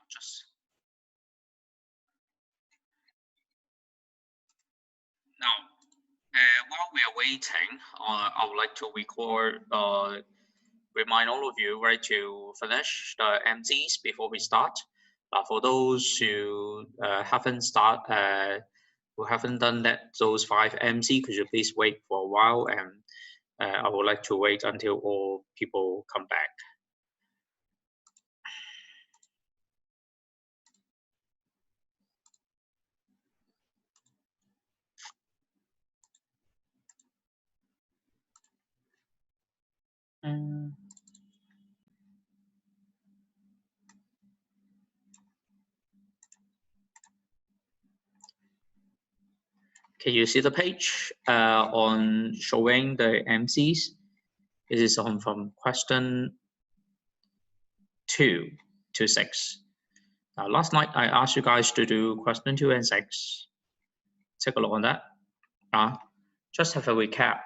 Just now, while we are waiting, I would like to remind all of you, right, to finish the MCs before we start. For those who haven't done those 5 MC, could you please wait for a while, and I would like to wait until all people come back. Can you see the page on showing the MCs? This is on from question 2 to 6. Now, last night I asked you guys to do question 2 and 6. Take a look on that. Just have a recap.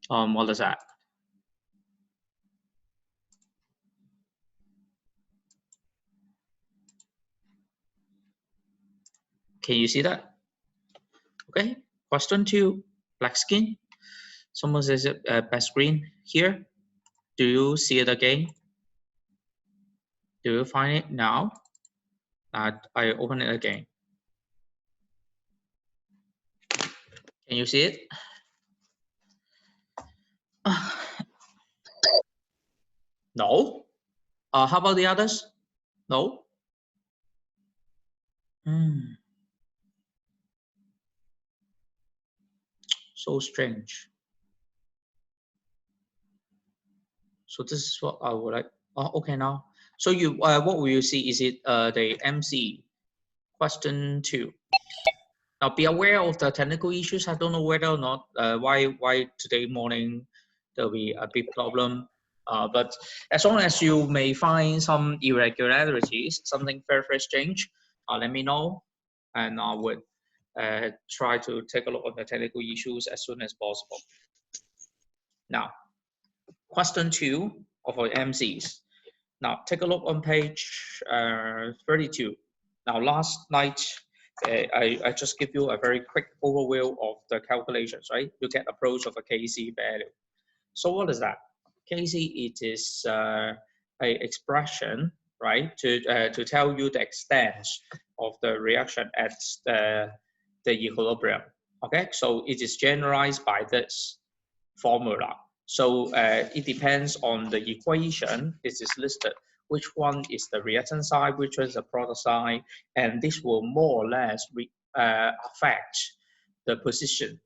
What is that? Can you see that? Okay. Question 2, black skin. Someone says back screen here. Do you see it again? Do you find it now? I open it again. Can you see it? No. How about the others? No. So strange. So this is what I would like. Okay, now. So you, what will you see? Is it the MC question 2? Now be aware of the technical issues. I don't know whether or not why today morning there'll be a big problem. But as long as you may find some irregularities, something very strange, let me know, and I would try to take a look at the technical issues as soon as possible. Now, question 2 of our MCs. Now, take a look on page 32. Now, last night, I just give you a very quick overview of the calculations, right? You get approach of a Kc value. So what is that? Kc, it is a expression, right, to tell you the extent of the reaction at the equilibrium. Okay, so it is generalized by this formula. So it depends on the equation. This is listed. Which one is the reactant side, which is the product side, and this will more or less affect the position.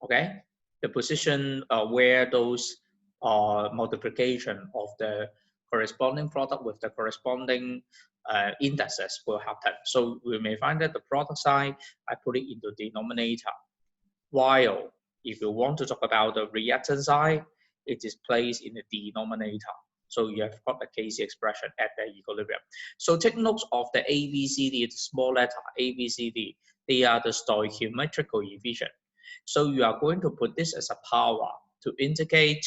Okay, the position where those multiplication of the corresponding product with the corresponding indices will happen. So we may find that the product side, I put it into denominator, while if you want to talk about the reactant side, it is placed in the denominator. So you have got the Kc expression at the equilibrium. So take note of the A, B, C, D, the small letter A, B, C, D. They are the stoichiometric coefficient. So you are going to put this as a power to indicate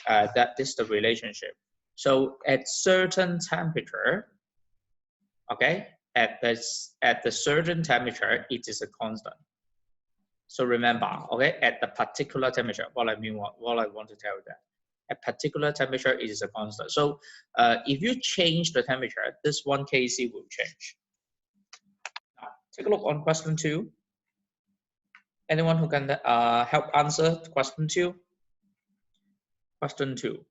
that this is the relationship. So at certain temperature, okay, at the certain temperature, it is a constant. So remember, okay, at the particular temperature, what I want to tell you that at particular temperature it is a constant. So if you change the temperature, this 1 Kc will change. Now, take a look on question 2. Anyone who can help answer question 2? Question 2.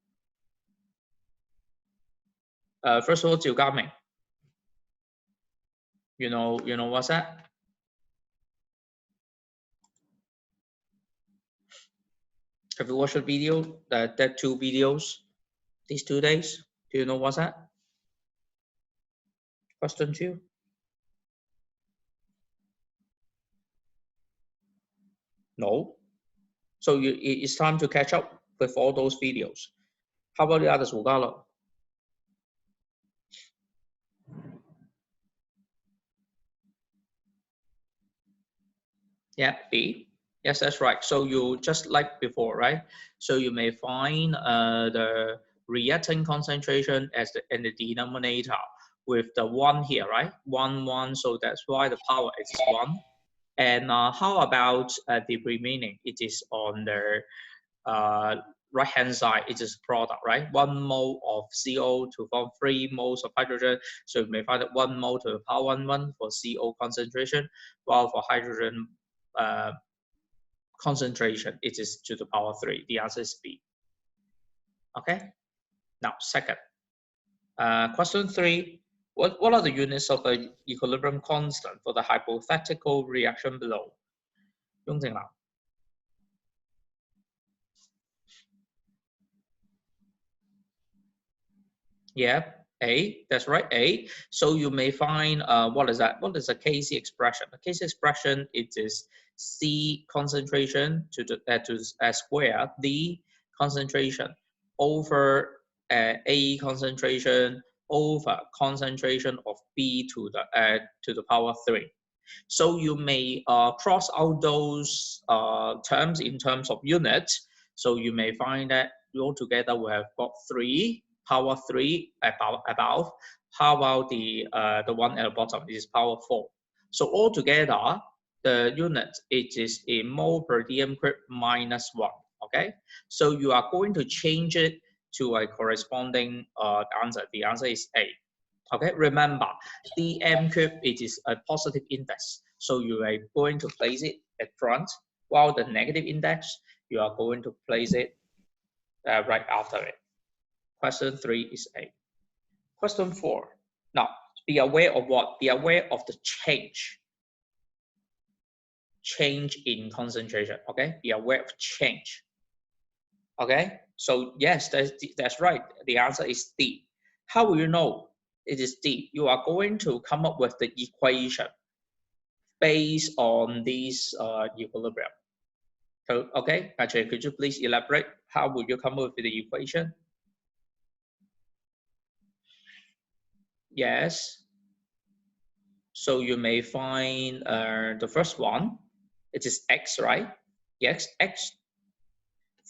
First of all, Jiu Gaming. You know what's that? Have you watched the video, that 2 videos, these 2 days? Do you know what's that? Question 2. No. So it's time to catch up with all those videos. How about the others, Wugalo? Yeah, B. Yes, that's right. So you just like before, right? So you may find the reactant concentration as in the denominator, with the 1 here, right? 1, 1, so that's why the power is 1. And how about the remaining? It is on the right-hand side, it is product, right? 1 mole of CO to form 3 moles of hydrogen. So you may find that 1 mole to the power 1 for CO concentration, while for hydrogen concentration, it is to the power 3. The answer is B. Okay. Now, second, question 3. What are the units of the equilibrium constant for the hypothetical reaction below?雍正啦。Yeah, A, that's right, A. So you may find, what is that? What is a Kc expression? A Kc expression, it is C concentration to square D concentration over A concentration over concentration of B to the power 3. So you may cross out those terms in terms of units. So you may find that altogether we have got 3 power 3 above. How about the one at the bottom? It is power 4. So altogether, the unit it is in mole per dm cube minus 1. Okay, so you are going to change it to a corresponding answer. The answer is A. Okay, remember dm cube it is a positive index, so you are going to place it at front, while the negative index you are going to place it right after it. Question 3 is A. Question 4. Now, be aware of what? Be aware of the change in concentration. Okay, be aware of change. Okay, so yes, that's right. The answer is D. How will you know it is D? You are going to come up with the equation based on this equilibrium. So, okay, actually, could you please elaborate? How would you come up with the equation? Yes. So you may find the first one. It is X, right? Yes, X.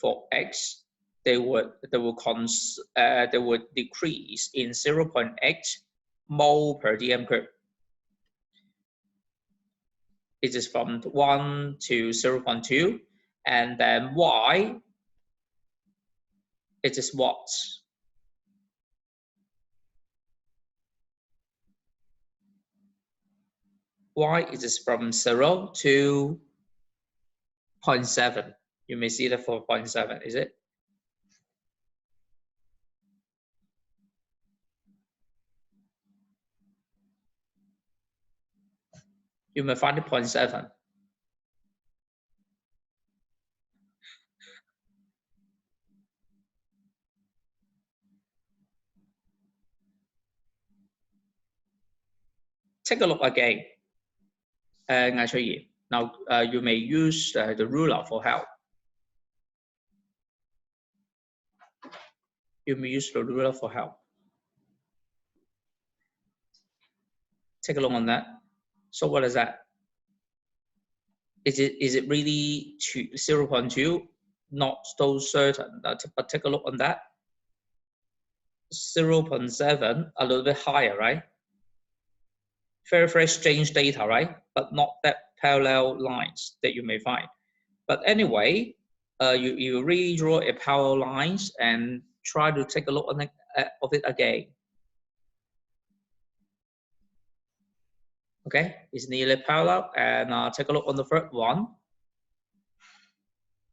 For X, they would decrease in 0.8 mole per dm cube. It is from 1 to 0.2, and then Y, it is what? Y it is from 0 to 0.7. You may see that for 0.7, is it? You may find it 0.7. Take a look again. Now you may use the ruler for help. You may use the ruler for help. Take a look on that. So what is that? Is it really 0.2? Not so certain. But take a look on that. 0.7, a little bit higher, right? Very, very strange data, right? But not that parallel lines that you may find. But anyway, you redraw a parallel lines and try to take a look on of it again. Okay, it's nearly parallel, and take a look on the third one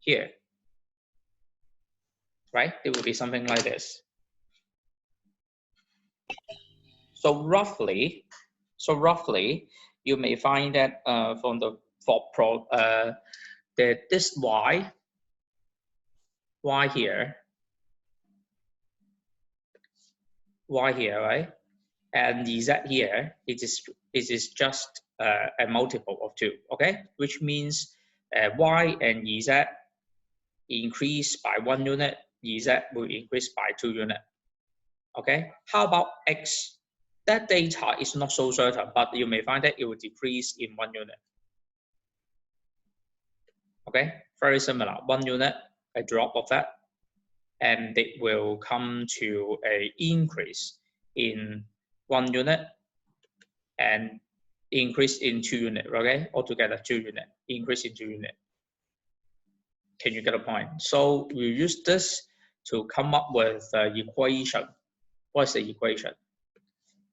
here. Right, it will be something like this. So roughly, you may find that from the that this y here, right, and z here, it is just a multiple of 2. Okay, which means y and z increase by 1 unit, z will increase by 2 units. Okay, how about x? That data is not so certain, but you may find that it will decrease in 1 unit. Okay, very similar. 1 unit, a drop of that, and it will come to an increase in 1 unit and increase in 2 units, okay? Altogether 2 units, increase in 2 units. Can you get a point? So we use this to come up with the equation. What's the equation?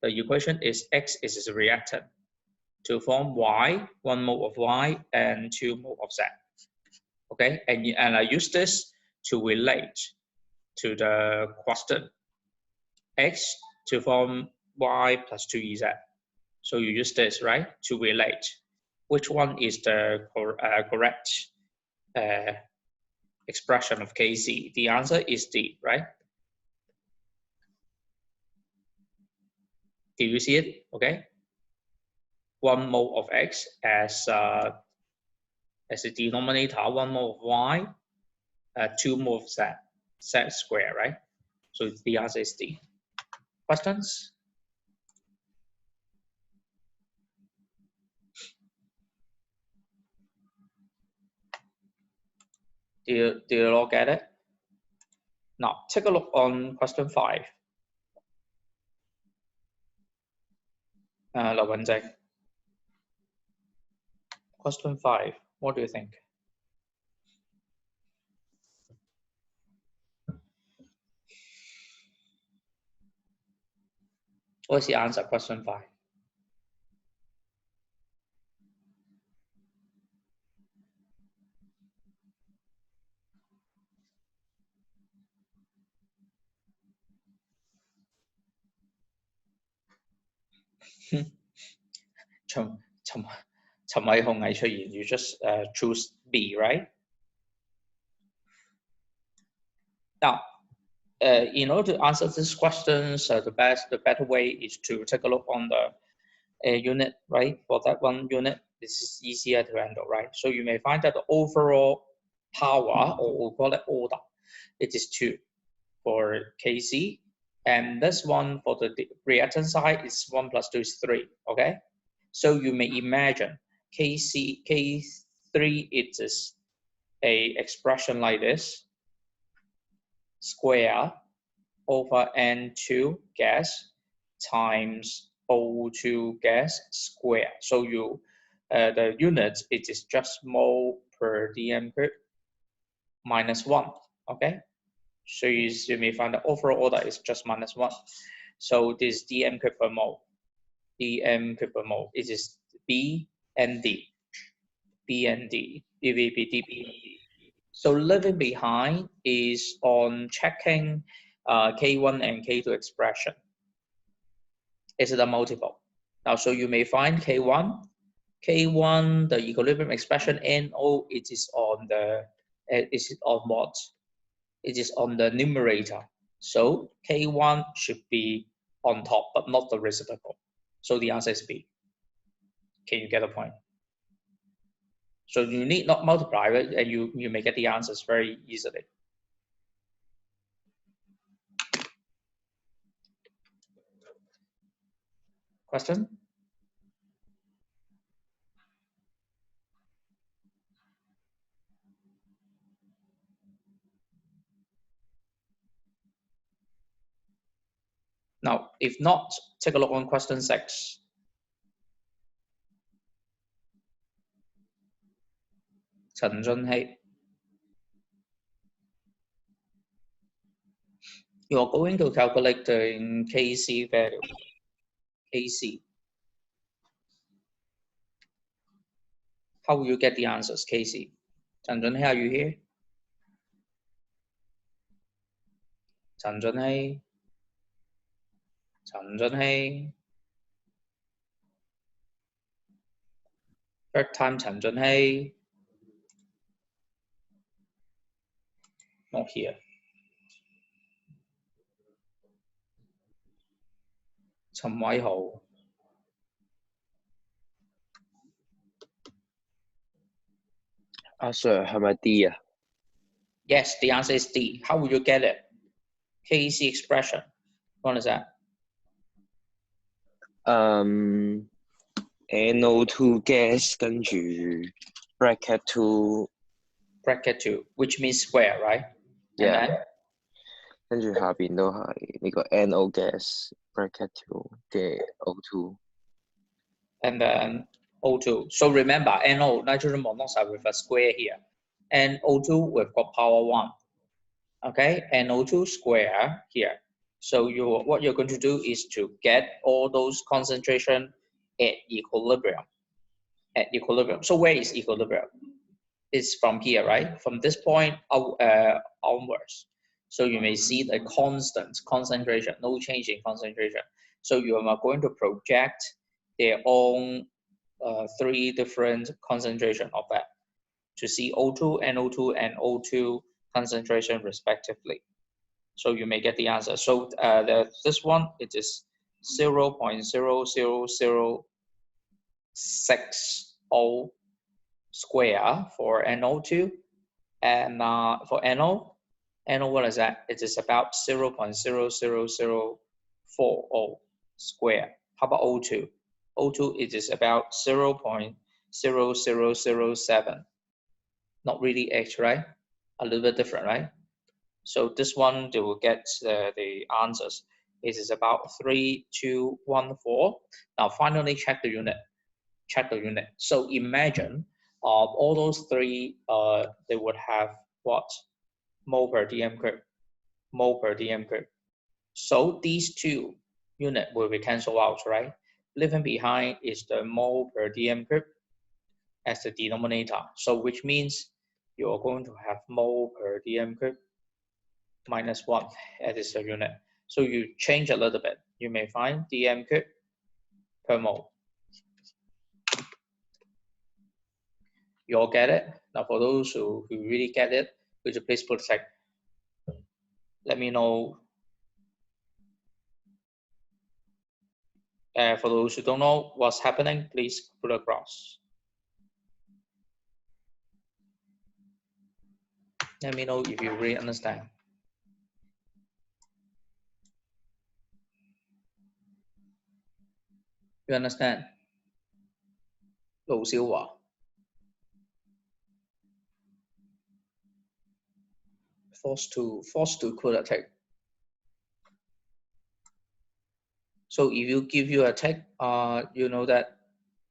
The equation is X is a reactant to form Y, 1 mole of Y and 2 mole of Z. Okay, and I use this to relate to the question. X to form Y plus 2EZ. So you use this, right, to relate. Which one is the correct expression of Kc? The answer is D, right? Do you see it? Okay. 1 mole of X as a denominator, 1 mole of Y, 2 mole of Z, Z square, right? So the answer is D. Questions? Do you all get it? Now take a look on question 5.劉雲靜. Question 5. What do you think? What's the answer? Question 5.陳偉雄藝出現, you just choose B, right? Now, in order to answer these questions, the better way is to take a look on the unit, right? For that one unit, this is easier to handle, right? So you may find that the overall power, or we'll call it order, it is 2 for Kc, and this one for the reactant side is 1 plus 2 is 3, okay? So you may imagine K3 it is a expression like this, square over N2 gas times O2 gas square. So you the units, it is just mole per dm cube minus 1, okay? So you may find the overall order is just minus 1. So this dm cube per mole, dm cube per mole, it is B and D, B and D, dB. So leaving behind is on checking K1 and K2 expression. Is it a multiple? Now, so you may find K1, the equilibrium expression NO, it is on the, is it on what? It is on the numerator. So K1 should be on top, but not the reciprocal. So the answer is B. Can you get a point? So you need not multiply it, and you may get the answers very easily. Question? Now, if not, take a look on question 6. Chen Junhei. You are going to calculate the Kc value. Kc. How will you get the answers, Kc? Chen Junhei, are you here? Chen Junhei. Chen Junhei. Third time, Chen Junhei. Not here. Chen Weihao. Sir, 係咪 D 啊? Yes, the answer is D. How will you get it? Kc expression. What is that? NO2 gas 跟住 bracket 2. Bracket 2, which means square, right? Yeah. 跟住下邊都係呢個 NO gas bracket 2嘅 O2 and then O2. So remember, NO, nitrogen monoxide with a square here, and O2 we've got power 1. Okay, NO2 square here. So what you're going to do is to get all those concentration at equilibrium. At equilibrium. So where is equilibrium? It's from here, right? From this point onwards. So you may see the constant concentration, no change in concentration. So you are going to project their own 3 different concentration of that to see O2, NO2, and O2 concentration respectively. So you may get the answer. So this one, it is 0.00060 square for NO2, and for NO, what is that? It is about 0.00040 square. How about O2? O2, it is about 0.0007. Not really H, right? A little bit different, right? So this one, they will get the answers. It is about 3214. Now finally check the unit. Check the unit. So imagine all those 3, they would have what? Mole per dm cube. Mole per dm cube. So these 2 unit will be cancelled out, right? Leaving behind is the mole per dm cube as the denominator. So which means you are going to have mole per dm cube minus 1 as the unit. So you change a little bit. You may find dm cube per mole. You all get it? Now for those who really get it, would you please put a check? Let me know. For those who don't know what's happening, please put a cross. Let me know if you really understand. You understand? 盧少華 forced to put a tick. So if you give you a tick, you know that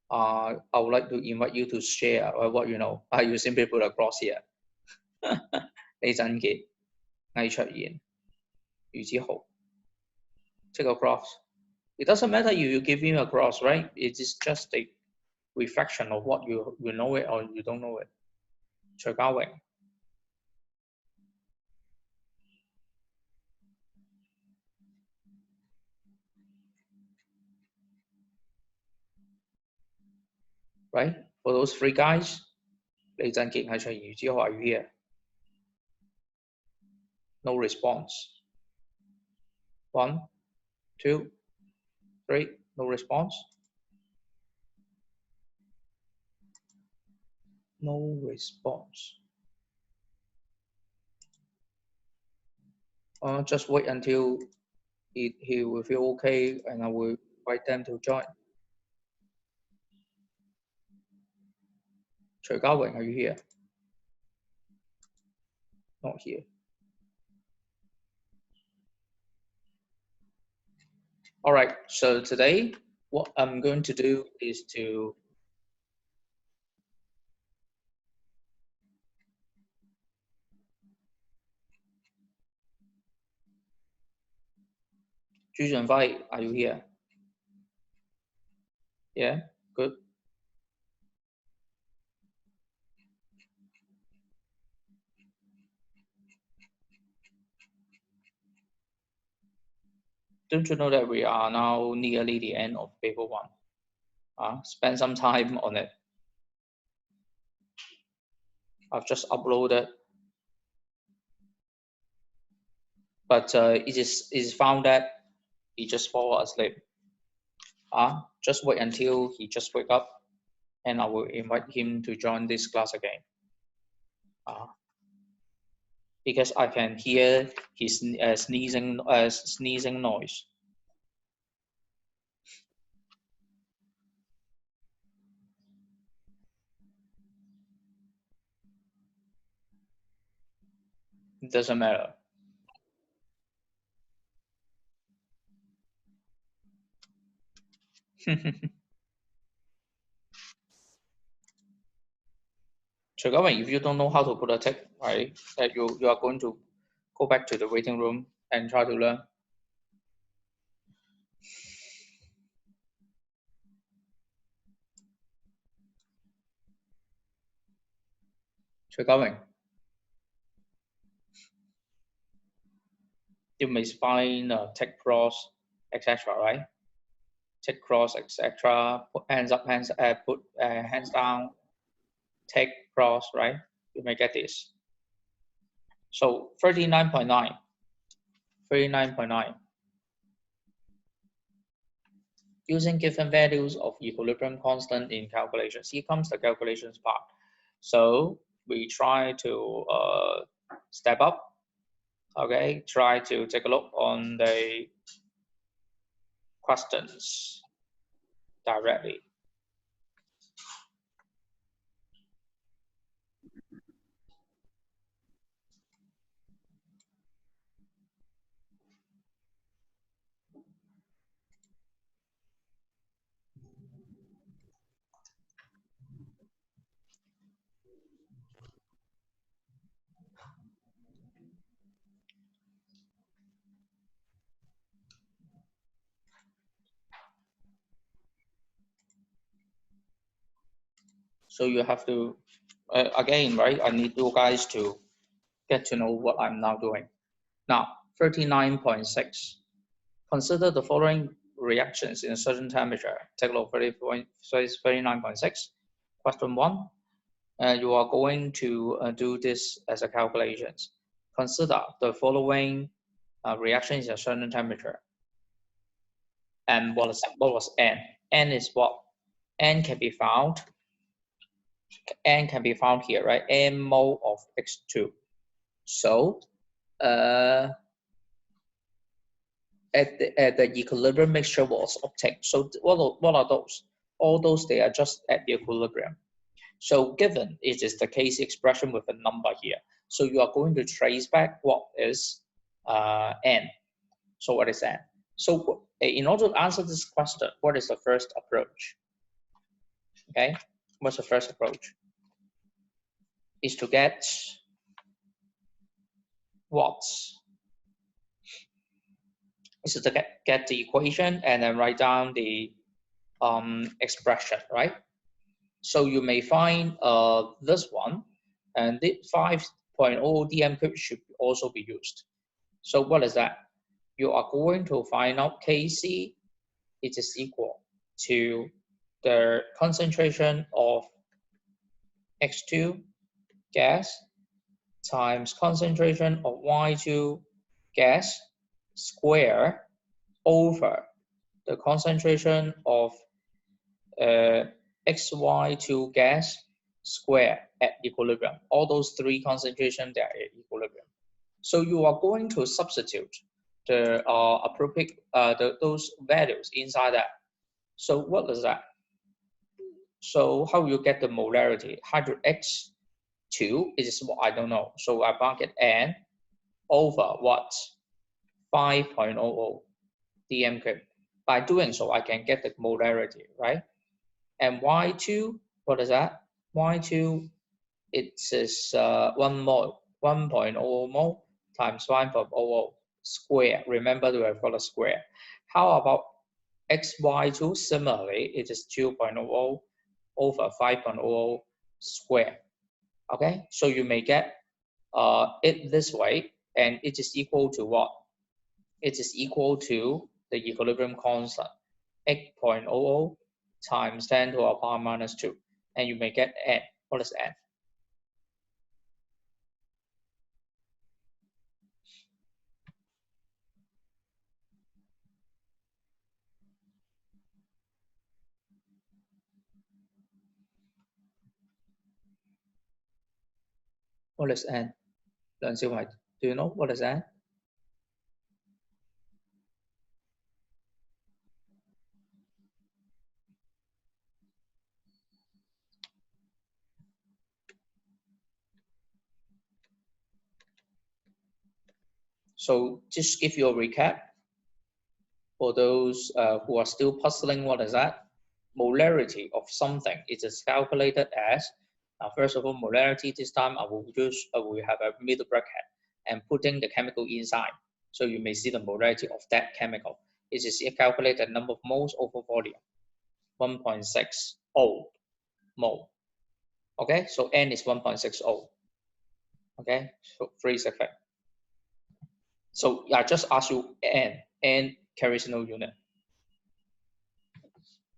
I would like to invite you to share what you know. You simply put a cross here. 李振傑、魏卓賢、余子豪 take a cross. It doesn't matter if you give him a cross, right? It is just a reflection of what you know it or you don't know it. 徐家榮 right? For those 3 guys, 李振傑、魏卓賢、余子豪 are you here? No response. 1, 2, 3, no response. No response. Just wait until he will feel okay, and I will invite them to join. 徐家榮 are you here? Not here. All right, so today what I'm going to do is to Zhu Zhenfai, are you here? Yeah, good. Don't you know that we are now nearly the end of paper 1? Spend some time on it. I've just uploaded, but it is found that he just fall asleep. Just wait until he just wake up, and I will invite him to join this class again. Because I can hear his sneezing noise. It doesn't matter. So going, if you don't know how to put a tick, right, that you are going to go back to the waiting room and try to learn. So going, you may find tick cross, etc. Right? Tick cross, etc. Put hands up, put hands down, tick cross, right? You may get this. So 39.9. 39.9. Using given values of equilibrium constant in calculations. Here comes the calculations part. So we try to step up. Okay, try to take a look on the questions directly. So you have to, again, right? I need you guys to get to know what I'm now doing. Now, 39.6. Consider the following reactions in a certain temperature. Take a look, 39.6. Question 1. You are going to do this as a calculations. Consider the following reactions in a certain temperature. And what was N? N is what? N can be found. N can be found here, right? N mole of X2. So at the equilibrium mixture was obtained. So what are those? All those, they are just at the equilibrium. So given it is the case expression with a number here, so you are going to trace back what is N. So what is N? So in order to answer this question, what is the first approach? Okay, what's the first approach? Is to get what? Is to get the equation and then write down the expression, right? So you may find this one, and the 5.0 dm cube should also be used. So what is that? You are going to find out Kc, it is equal to the concentration of X2 gas times concentration of Y2 gas square over the concentration of XY2 gas square at equilibrium. All those three concentrations, they are at equilibrium. So you are going to substitute the appropriate those values inside that. So what is that? So how you get the molarity? Hydro X2 is what I don't know. So I mark it N over what? 5.00 dm cube. By doing so, I can get the molarity, right? And Y2, what is that? Y2, it is 1 mole, 1.00 mole times 5.00 square. Remember to have got a square. How about XY2? Similarly, it is 2.00 over 5.00 square. Okay, so you may get it this way, and it is equal to what? It is equal to the equilibrium constant, 8.00 times 10 to the power minus 2, and you may get N. What is N? What is N? 梁少偉, do you know what is N? So just give you a recap. For those who are still puzzling, what is that? Molarity of something. It is calculated as, first of all, molarity this time I will have a middle bracket and putting the chemical inside. So you may see the molarity of that chemical. It is calculated number of moles over volume, 1.60 mole. Okay, so N is 1.60. Okay, so 3 seconds. So I just ask you N. N carries no unit.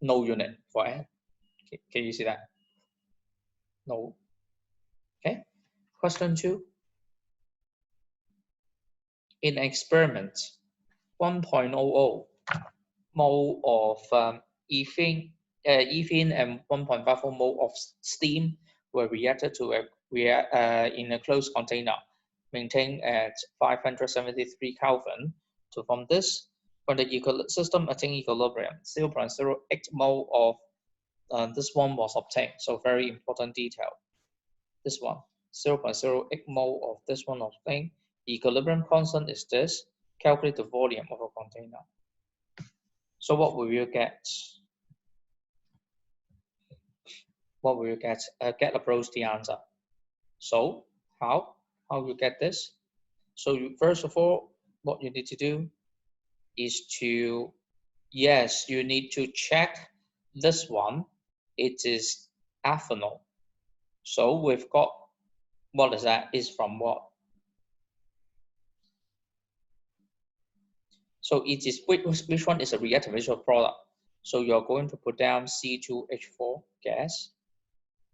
No unit for N. Can you see that? No. Okay. Question 2. In experiment, 1.00 mole of ethene and 1.54 mole of steam were reacted to in a closed container, maintained at 573 Kelvin. To form this, when the system attained equilibrium, 0.08 mole of this one was obtained. So very important detail. This one, 0.08 mole of this one obtained. The equilibrium constant is this. Calculate the volume of a container. So what will you get? What will you get? Get approach the answer. So how you get this? So first of all, what you need to do is to, yes, you need to check this one. It is ethanol. So we've got, what is that? Is from what? So it is which one is a reactant, which product? So you're going to put down C2H4 gas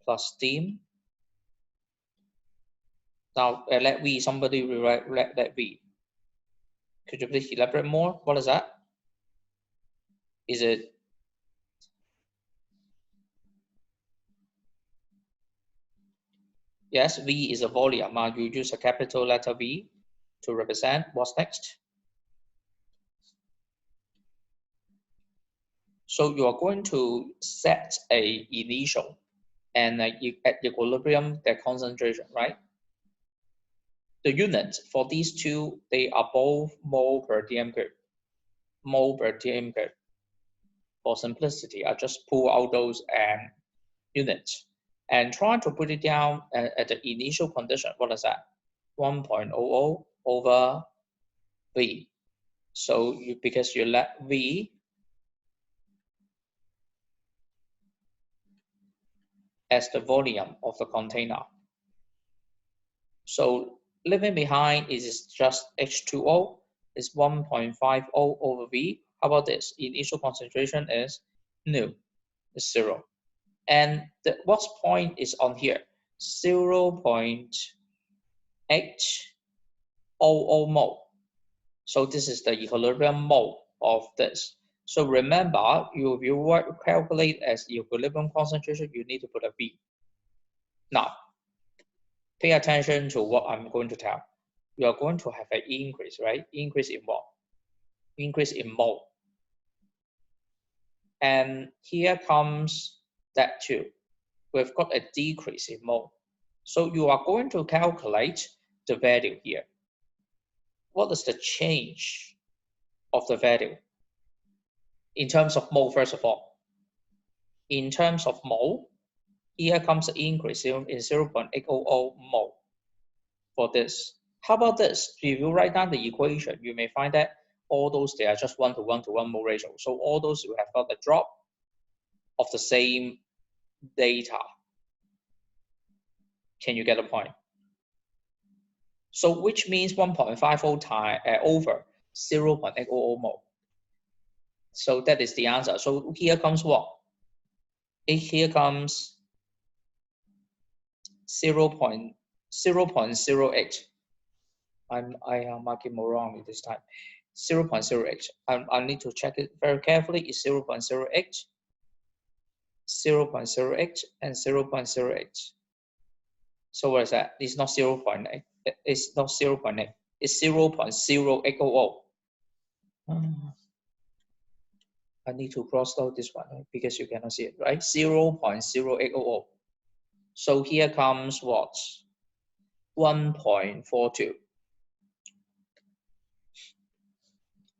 plus steam. Now let V, somebody rewrite let V. Could you please elaborate more? What is that? Is it? Yes, V is a volume. You use a capital letter V to represent. What's next? So you are going to set a initial and at equilibrium the concentration, right? The units for these two, they are both mole per dm cube. Mole per dm cube. For simplicity, I just pull out those units and try to put it down at the initial condition. What is that? 1.00 over V. So because you let V as the volume of the container. So leaving behind is just H2O is 1.50 over V. How about this? Initial concentration is nu, is 0. And what's point is on here? 0.800 mole. So this is the equilibrium mole of this. So remember, if you calculate as equilibrium concentration, you need to put a V. Now, pay attention to what I'm going to tell. You are going to have an increase, right? Increase in what? Increase in mole. And here comes that too. We've got a decrease in mole. So you are going to calculate the value here. What is the change of the value? In terms of mole, first of all. In terms of mole, here comes the increase in 0.800 mole for this. How about this? If you write down the equation, you may find that all those, they are just 1:1 mole ratio. So all those you have got a drop of the same data. Can you get a point? So which means 1.50 times over 0.800 mole. So that is the answer. So here comes what? Here comes 0.08. I am marking more wrong this time. 0.08. I need to check it very carefully. It's 0.08, 0.08, and 0.08. So what is that? It's not 0.8. It's not 0.8. It's 0.0800. I need to cross out this one, right? Because you cannot see it, right? 0.0800. So here comes what? 1.42.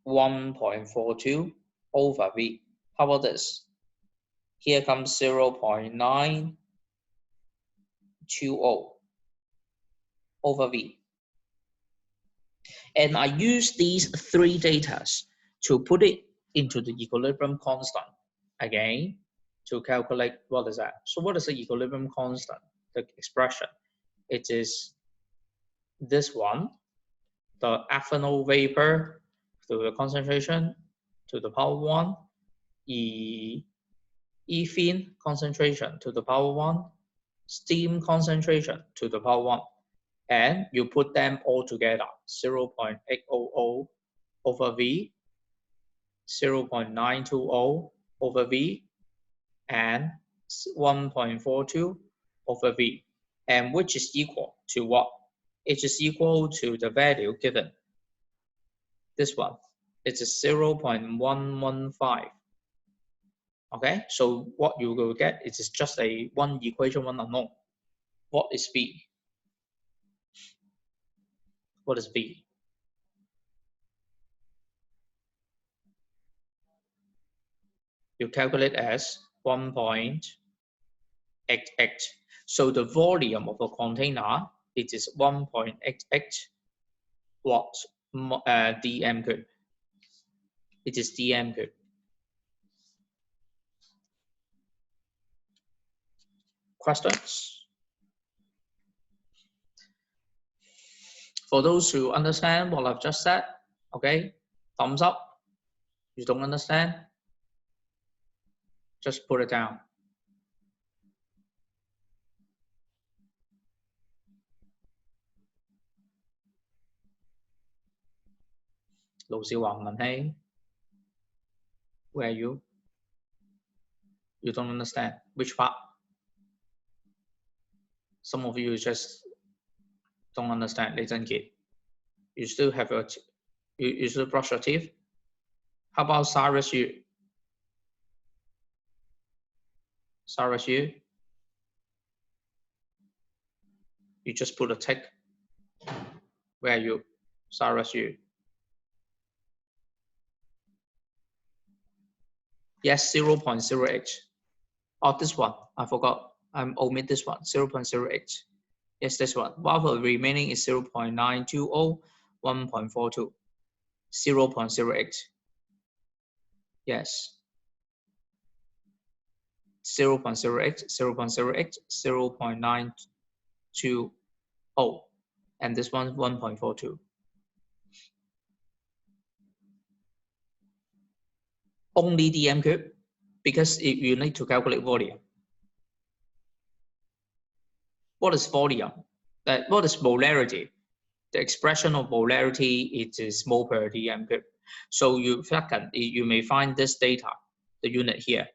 1.42 over V. How about this? Here comes 0.920 over V. And I use these three data to put it into the equilibrium constant again to calculate what is that. So what is the equilibrium constant? The expression. It is this one, the ethanol vapor to the concentration to the power 1, ethene concentration to the power 1, steam concentration to the power 1. And you put them all together, 0.800 over V, 0.920 over V, and 1.42 over V, and which is equal to what? It is equal to the value given. This one, it's a 0.115. Okay, so what you will get is just a one equation, one unknown. What is V? What is V? You calculate as 1.88. So the volume of a container, it is 1.88 watts dm cube. It is dm cube. Questions? For those who understand what I've just said, okay, thumbs up. You don't understand, just put it down. Lô小Hoàng問起, where are you? You don't understand. Which part? Some of you just don't understand. 李振傑, you still have your, you still brush your teeth? How about Cyrus Yu? Cyrus Yu? You just put a tick. Where are you? Cyrus Yu? Yes, 0.08. Oh, this one, I forgot. I'm omit this one, 0.08. Yes, this one. While the remaining is 0.920, 1.42, 0.08. Yes. 0.08, 0.08, 0.920. And this one 1.42. Only dm cube, because you need to calculate volume. What is volume? What is molarity? The expression of molarity, it is mole per dm cube. So you may find this data, the unit here.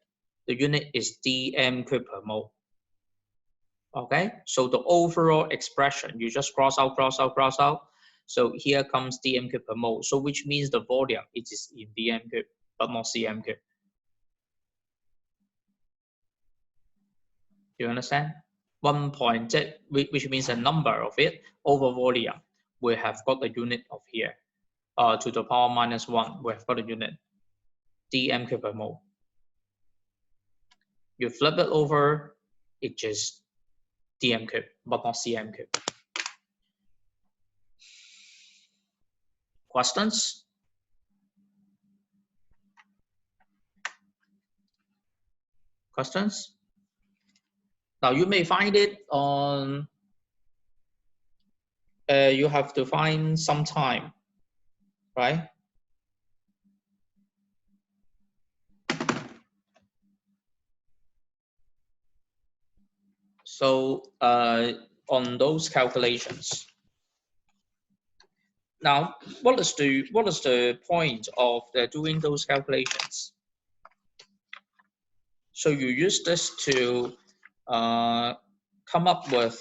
The unit is dm cube per mole. Okay, so the overall expression, you just cross out, cross out, cross out. So here comes dm cube per mole. So which means the volume, it is in dm cube, but not cm cube. You understand? 1 point, which means a number of it over volume. We have got the unit of here. To the power -1, we have got a unit. dm cube per mole. You flip it over, it just dm cube, but not cm cube. Questions? Questions? Now you may find it on, you have to find some time, right? So on those calculations. Now, what is the point of doing those calculations? So you use this to come up with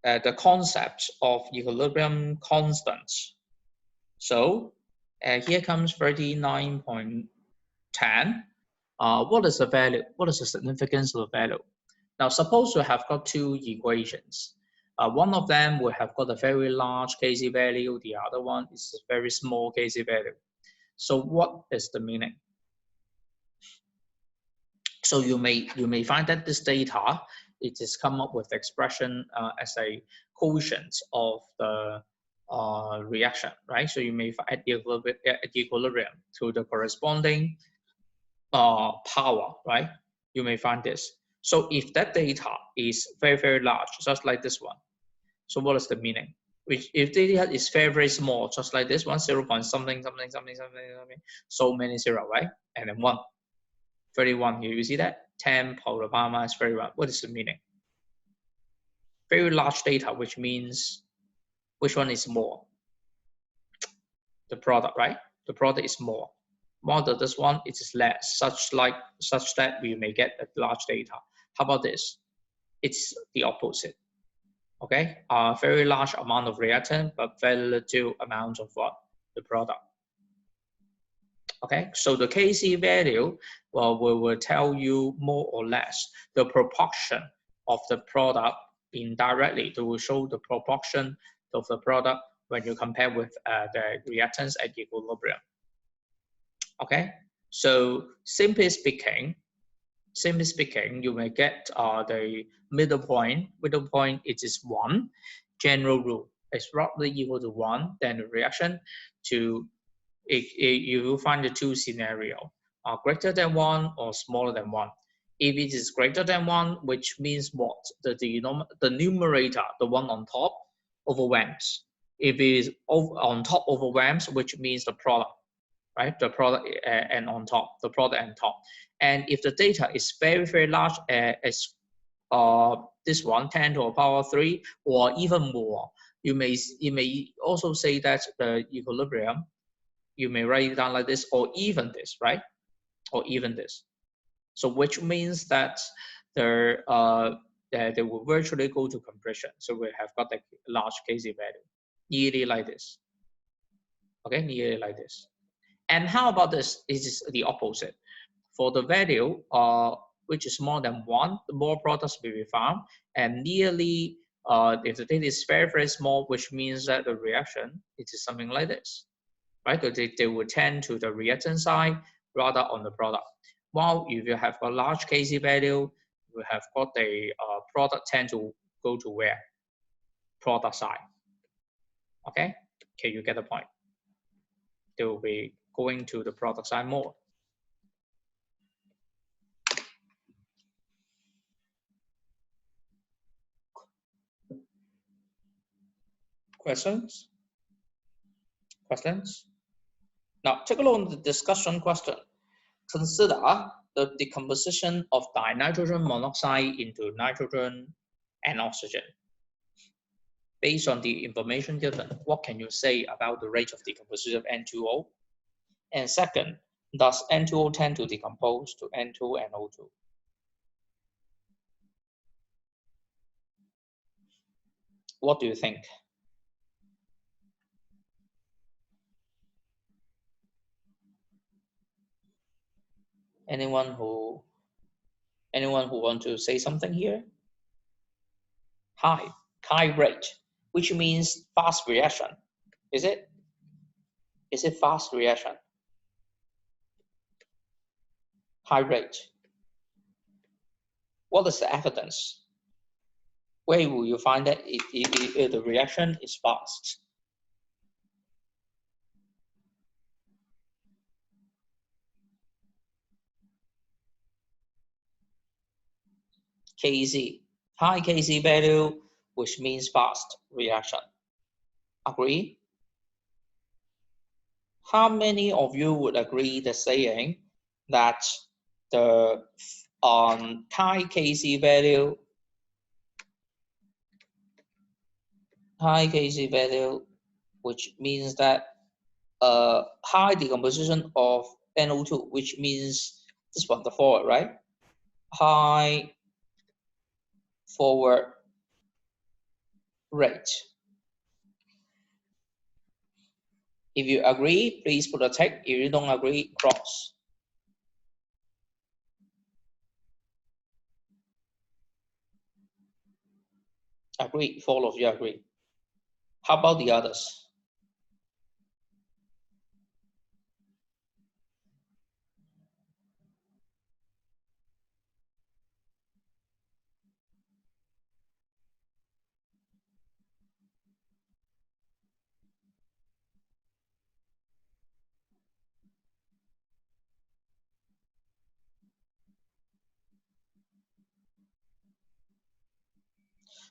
the concept of equilibrium constants. So here comes 39.10. What is the value? What is the significance of the value? Now, suppose we have got two equations. One of them will have got a very large Kc value, the other one is a very small Kc value. So what is the meaning? So you may find that this data, it is come up with expression as a quotient of the reaction, right? So you may find at equilibrium to the corresponding power, right? You may find this. So if that data is very, very large, just like this one, so what is the meaning? Which if data is very, very small, just like this one, 0. something, so many zero, right? And then 1, 31 here, you see that? 10 power power minus 31. What is the meaning? Very large data, which means which one is more? The product, right? The product is more. More than this one, it is less, such that we may get a large data. How about this? It's the opposite. Okay, a very large amount of reactant, but very little amount of what? The product. Okay, so the Kc value, well, will tell you more or less the proportion of the product indirectly. It will show the proportion of the product when you compare with the reactants at equilibrium. Okay, so simply speaking, you may get the middle point. Middle point, it is 1. General rule is roughly equal to 1. Then the reaction to you will find the two scenarios, greater than 1 or smaller than 1. If it is greater than 1, which means what? The numerator, the one on top, overwhelms. If it is on top overwhelms, which means the product, right? The product and on top, the product and top. And if the data is very, very large, as this one, 10 to the power 3, or even more, you may also say that the equilibrium, you may write it down like this, or even this, right? Or even this. So which means that they will virtually go to compression. So we have got a large Kc value, nearly like this. Okay, nearly like this. And how about this? This is the opposite. For the value which is more than 1, the more products will be found. And nearly, if the data is very, very small, which means that the reaction, it is something like this. Right? They will tend to the reactant side rather on the product. While if you have a large Kc value, you have got the product tend to go to where? Product side. Okay, you get the point. They will be going to the product side more. Questions? Questions? Now, take a look at the discussion question. Consider the decomposition of dinitrogen monoxide into nitrogen and oxygen. Based on the information given, what can you say about the rate of decomposition of N2O? And second, does N2O tend to decompose to N2 and O2? What do you think? Anyone who want to say something here? High rate, which means fast reaction. Is it? Is it fast reaction? High rate. What is the evidence? Where will you find that if the reaction is fast? Kc, high Kc value, which means fast reaction. Agree? How many of you would agree the saying that the high Kc value, which means that high decomposition of NO2, which means this one, the forward, right? High forward rate. If you agree, please put a tick. If you don't agree, cross. Agree. 4 of you agree. How about the others?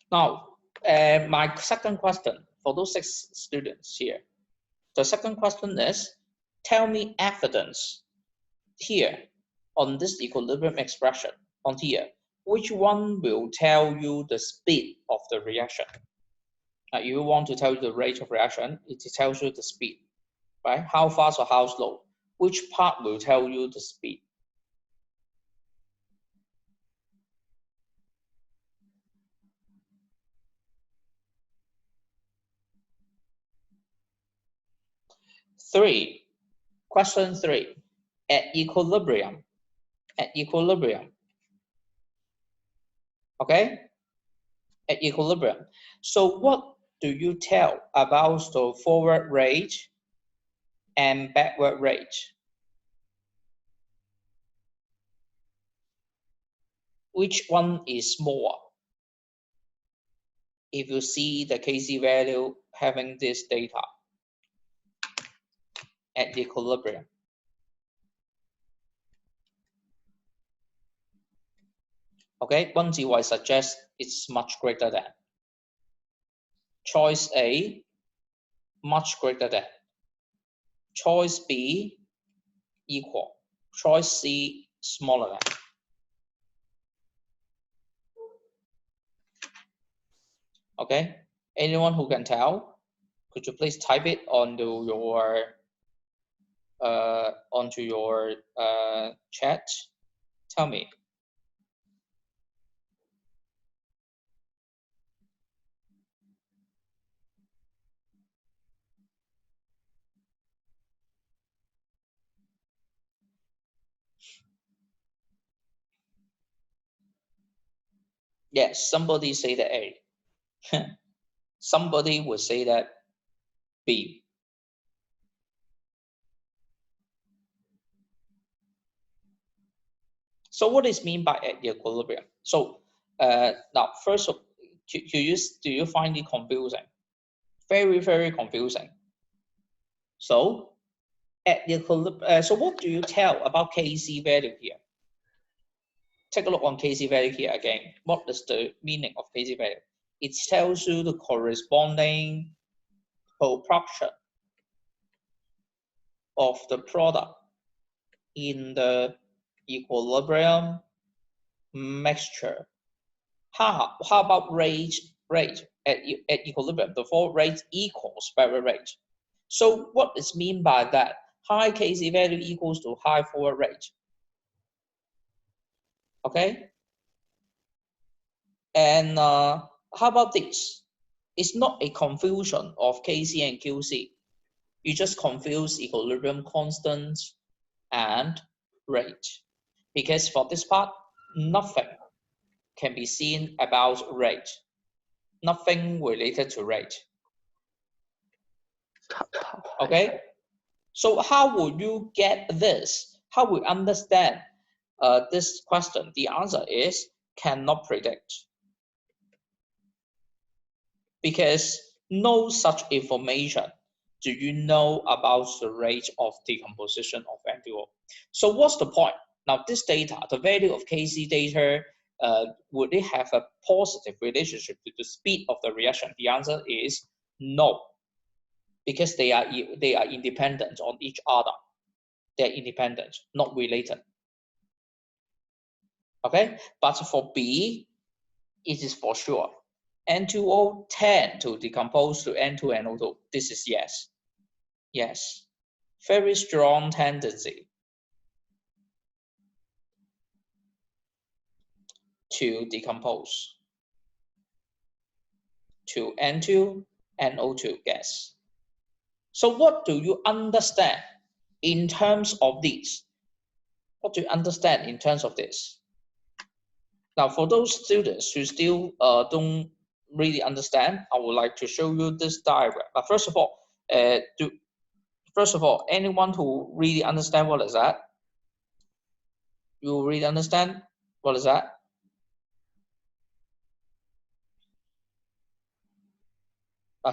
Now, my second question for those 6 students here. The second question is, tell me evidence here on this equilibrium expression on here. Which one will tell you the speed of the reaction? You want to tell you the rate of reaction, it tells you the speed, right? How fast or how slow? Which part will tell you the speed? Question 3. At equilibrium, okay? At equilibrium. So what do you tell about the forward rate and backward rate? Which one is smaller? If you see the Kc value having this data at equilibrium. Okay, 温子慧 suggests it's much greater than. Choice A, much greater than. Choice B, equal. Choice C, smaller than. Okay, anyone who can tell, could you please type it onto your chat? Tell me. Yes, somebody say that A. Somebody would say that B. So what is mean by at equilibrium? So now first, do you find it confusing? Very, very confusing. So at equilibrium, so what do you tell about Kc value here? Take a look on Kc value here again. What is the meaning of Kc value? It tells you the corresponding proportion of the product in the equilibrium mixture. How about rate at equilibrium? The forward rate equals backward rate. So what is mean by that? High Kc value equals to high forward rate. Okay. And how about this? It's not a confusion of Kc and Qc. You just confuse equilibrium constants and rate. Because for this part, nothing can be seen about rate. Nothing related to rate. Okay? So how would you get this? How would you understand this question? The answer is cannot predict. Because no such information do you know about the rate of decomposition of N2O. So what's the point? Now this data, the value of Kc data, would it have a positive relationship to the speed of the reaction? The answer is no, because they are independent on each other. They're independent, not related. Okay, but for B, it is for sure. N2O tend to decompose to N2NO2. This is yes. Yes. Very strong tendency to decompose to N2NO2 gas. So what do you understand in terms of this? What do you understand in terms of this? Now, for those students who still don't really understand, I would like to show you this diagram. But first of all, anyone who really understand what is that? You really understand what is that?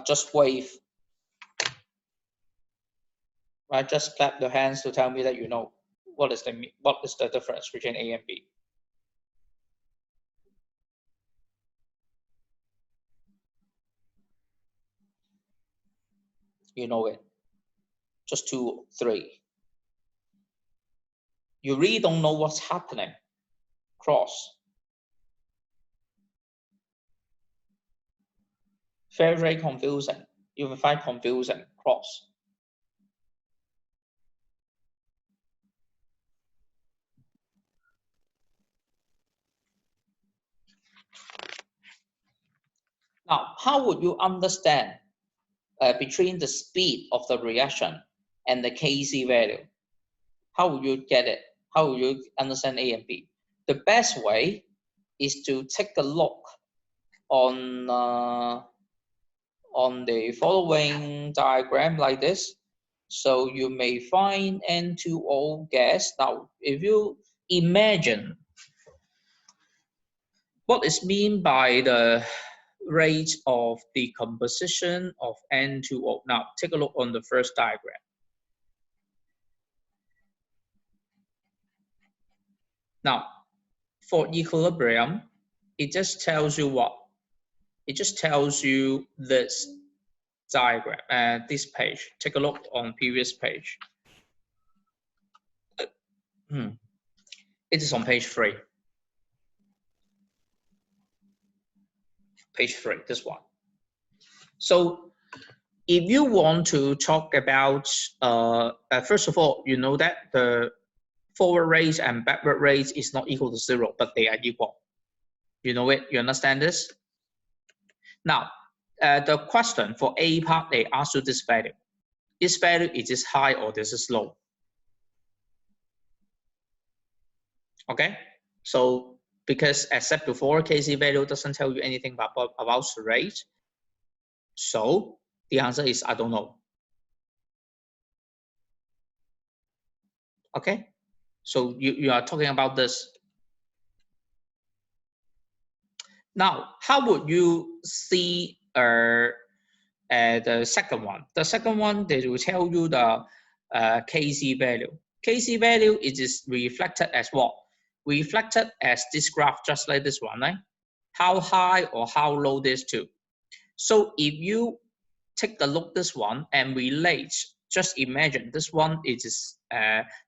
Just wave. Right? Just clap your hands to tell me that you know what is the difference between A and B. You know it. Just 2, 3. You really don't know what's happening. Cross. Very, very confusing. You will find confusing. Cross. Now, how would you understand between the speed of the reaction and the Kc value? How would you get it? How would you understand A and B? The best way is to take a look on the following diagram like this. So you may find N2O gas. Now, if you imagine what is meant by the rate of the composition of N2O. Now, take a look on the first diagram. Now, for equilibrium, it just tells you what? It just tells you this diagram, this page. Take a look on previous page. It is on page 3. Page 3, this one. So if you want to talk about, first of all, you know that the forward rates and backward rates is not equal to 0, but they are equal. You know it? You understand this? Now, the question for A part, they ask you this value. This value, is this high or this is low? Okay? So, because except before, Kc value doesn't tell you anything about the rate. So, the answer is I don't know. Okay? So, you are talking about this. Now, how would you see the second one? The second one, they will tell you the Kc value. Kc value is reflected as what? Reflected as this graph, just like this one, right? How high or how low this two. So if you take a look at this one and relate, just imagine this one is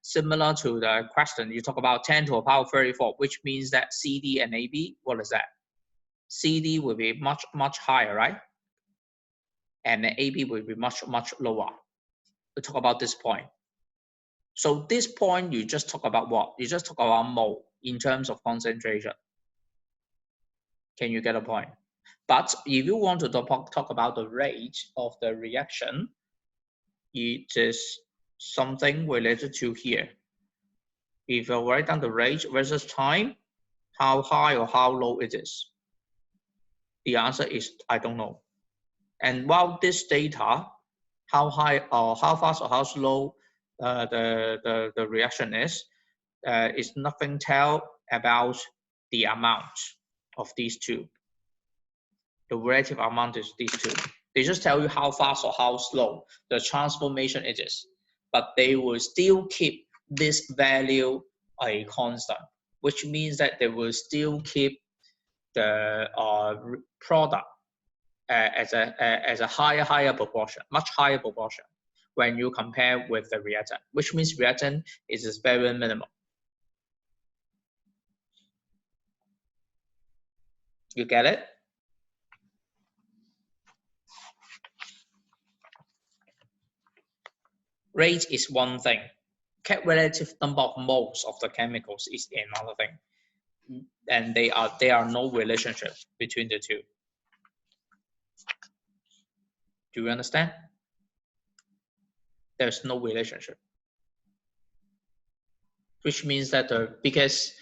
similar to the question you talk about 10 to the power 34, which means that CD and AB, what is that? CD will be much, much higher, right? And the AB will be much, much lower. We talk about this point. So this point, you just talk about what? You just talk about mole in terms of concentration. Can you get a point? But if you want to talk about the rate of the reaction, it is something related to here. If you write down the rate versus time, how high or how low it is. The answer is I don't know. And while this data, how high or how fast or how slow the reaction is nothing tell about the amount of these two. The relative amount is these two. They just tell you how fast or how slow the transformation it is, but they will still keep this value a constant, which means that they will still keep the product as a higher proportion, much higher proportion when you compare with the reactant, which means reactant is very minimal. You get it? Rate is one thing. Relative number of moles of the chemicals is another thing. And there are no relationship between the two. Do you understand? There's no relationship. Which means that because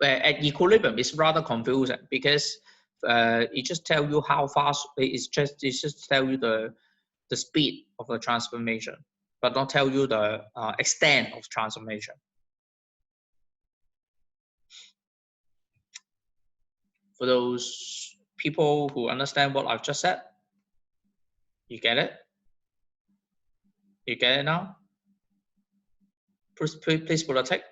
at equilibrium it's rather confusing because it just tell you how fast. It's just tell you the speed of the transformation, but not tell you the extent of transformation. For those people who understand what I've just said, you get it? You get it now? Please put a tick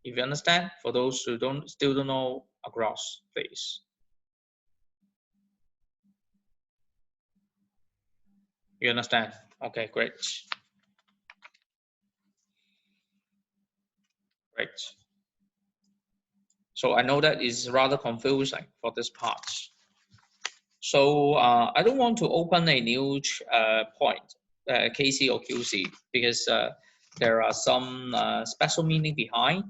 if you understand. For those who still don't know, across, please. You understand? Okay, great. Great. So I know that is rather confusing for this part. So I don't want to open a new point, KC or QC, because there are some special meaning behind.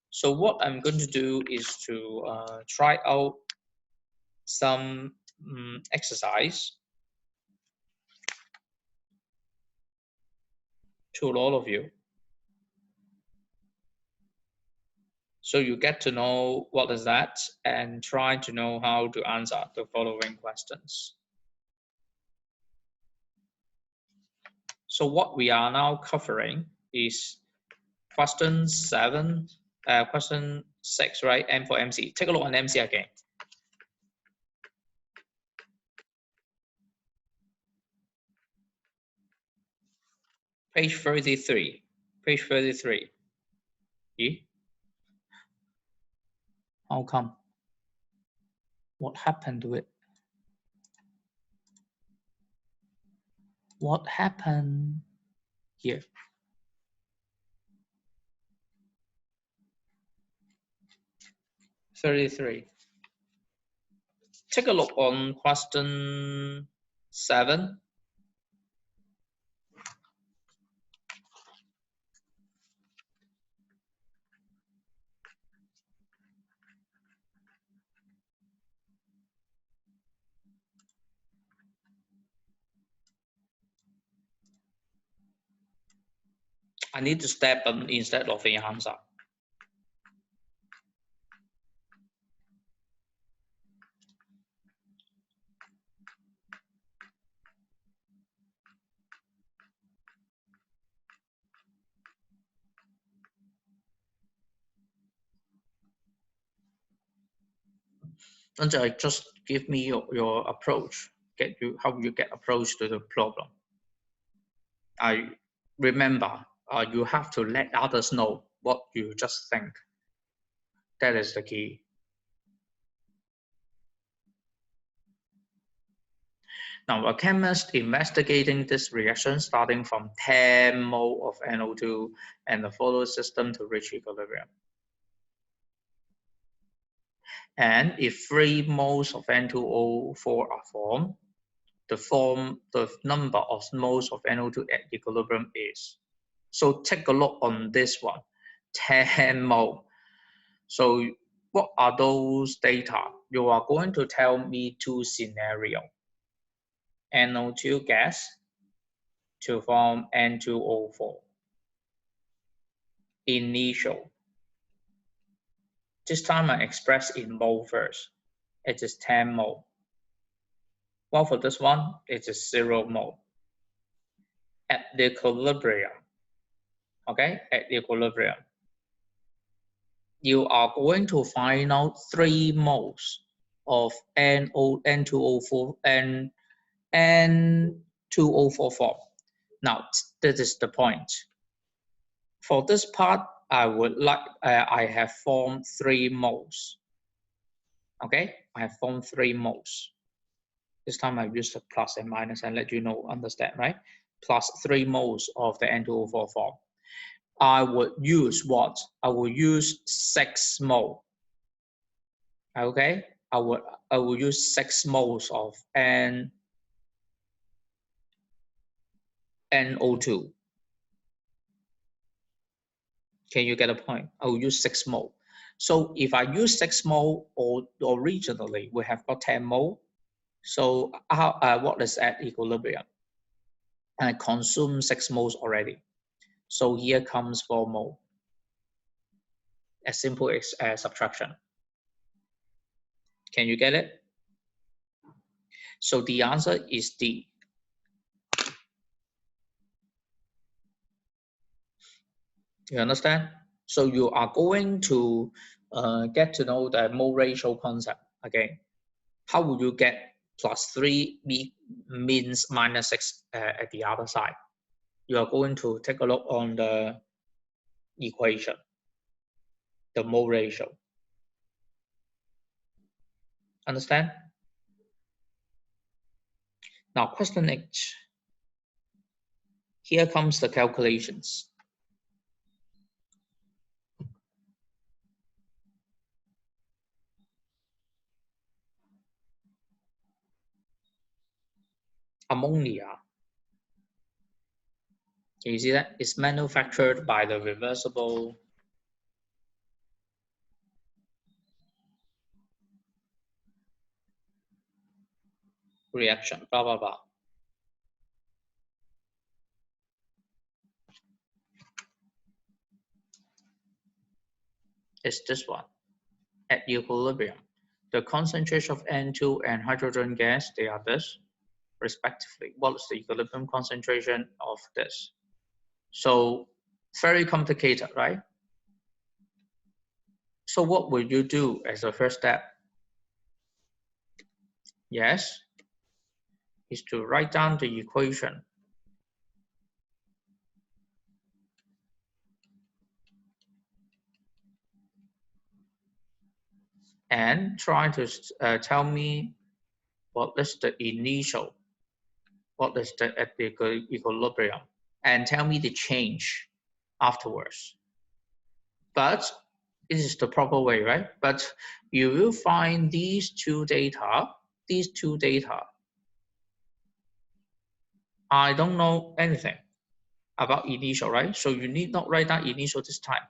So what I'm going to do is to try out some exercise to all of you. So you get to know what is that and try to know how to answer the following questions. So what we are now covering is question 6, right? M for MC. Take a look on MC again. Page 33. Page 33. Yeah? How come? What happened to it? What happened here? (33). Take a look on question 7. I need to step instead of the answer. Just give me your approach. How you get approach to the problem. I remember you have to let others know what you just think. That is the key. Now, a chemist investigating this reaction starting from 10 mole of NO2 and the follow system to reach equilibrium. And if 3 moles of N2O4 are formed, the number of moles of NO2 at equilibrium is. So take a look on this one, 10 mole. So what are those data? You are going to tell me 2 scenarios. NO2 gas to form N2O4. Initial. This time I express in mole first. It is 10 mole. Well, for this one, it is 0 mole. At the equilibrium, okay, at equilibrium, you are going to find out 3 moles of N2O4 and N2O4 form. Now, this is the point. For this part, I would like I have formed 3 moles. Okay, I have formed 3 moles. This time I use the plus and minus and let you know, understand, right? Plus 3 moles of the N2O4 form. I would use what? I will use 6 mole. Okay, I will use 6 moles of NO2. Can you get a point? I will use 6 mole. So if I use 6 mole, or originally we have got 10 mole, so what is at equilibrium? I consume 6 moles already. So here comes 4 mole. As simple as subtraction. Can you get it? So the answer is D. You understand? So you are going to get to know the mole ratio concept again. How will you get +3 means -6 at the other side? You are going to take a look on the equation, the mole ratio. Understand? Now, question 8. Here comes the calculations. Ammonia. Can you see that? It's manufactured by the reversible reaction, blah, blah, blah. It's this one. At equilibrium, the concentration of N2 and hydrogen gas, they are this, respectively. What is the equilibrium concentration of this? So very complicated, right? So what will you do as a first step? Yes, is to write down the equation. And try to tell me what is the initial, what is the at the equilibrium, and tell me the change afterwards. But this is the proper way, right? But you will find these two data, I don't know anything about initial, right? So you need not write down initial this time.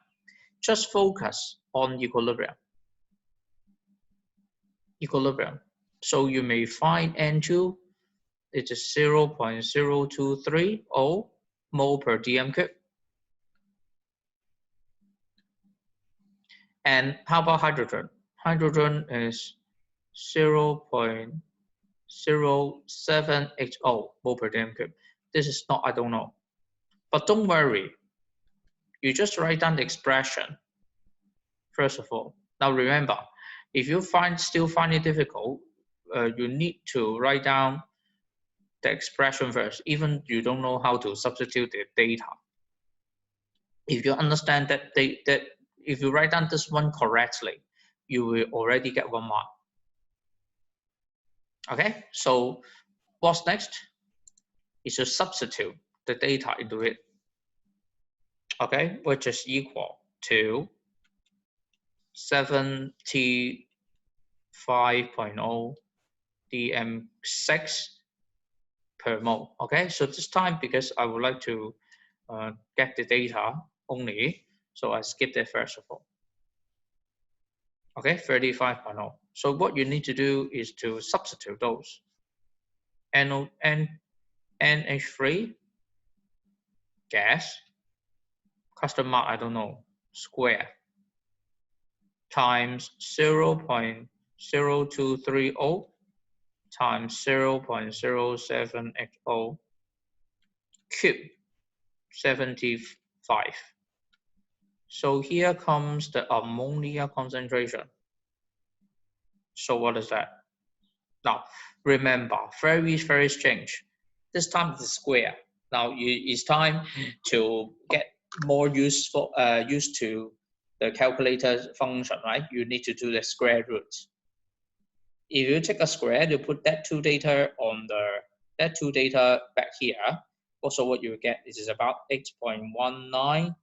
Just focus on equilibrium. So you may find N2, it is 0.0230 mole per dm cube. And how about hydrogen? Hydrogen is 0.0780 mole per dm cube. This is not, I don't know. But don't worry, you just write down the expression, first of all. Now remember, if you still find it difficult, you need to write down the expression first, even you don't know how to substitute the data. If you understand that, if you write down this one correctly, you will already get 1 mark. Okay, so what's next is to substitute the data into it. Okay, which is equal to 75.0 dm6 per mole. Okay, so this time, because I would like to get the data only, so I skipped it first of all. Okay, 35.0. So what you need to do is to substitute those. NH3 gas, custom mark, I don't know, square, times 0.0230 times 0.0780 cube, 75. So here comes the ammonia concentration. So what is that? Now, remember, very, very strange. This time it's square. Now it's time to get more used to the calculator function, right? You need to do the square root. If you take a square, you put that two data back here. Also, what you get is about 8.19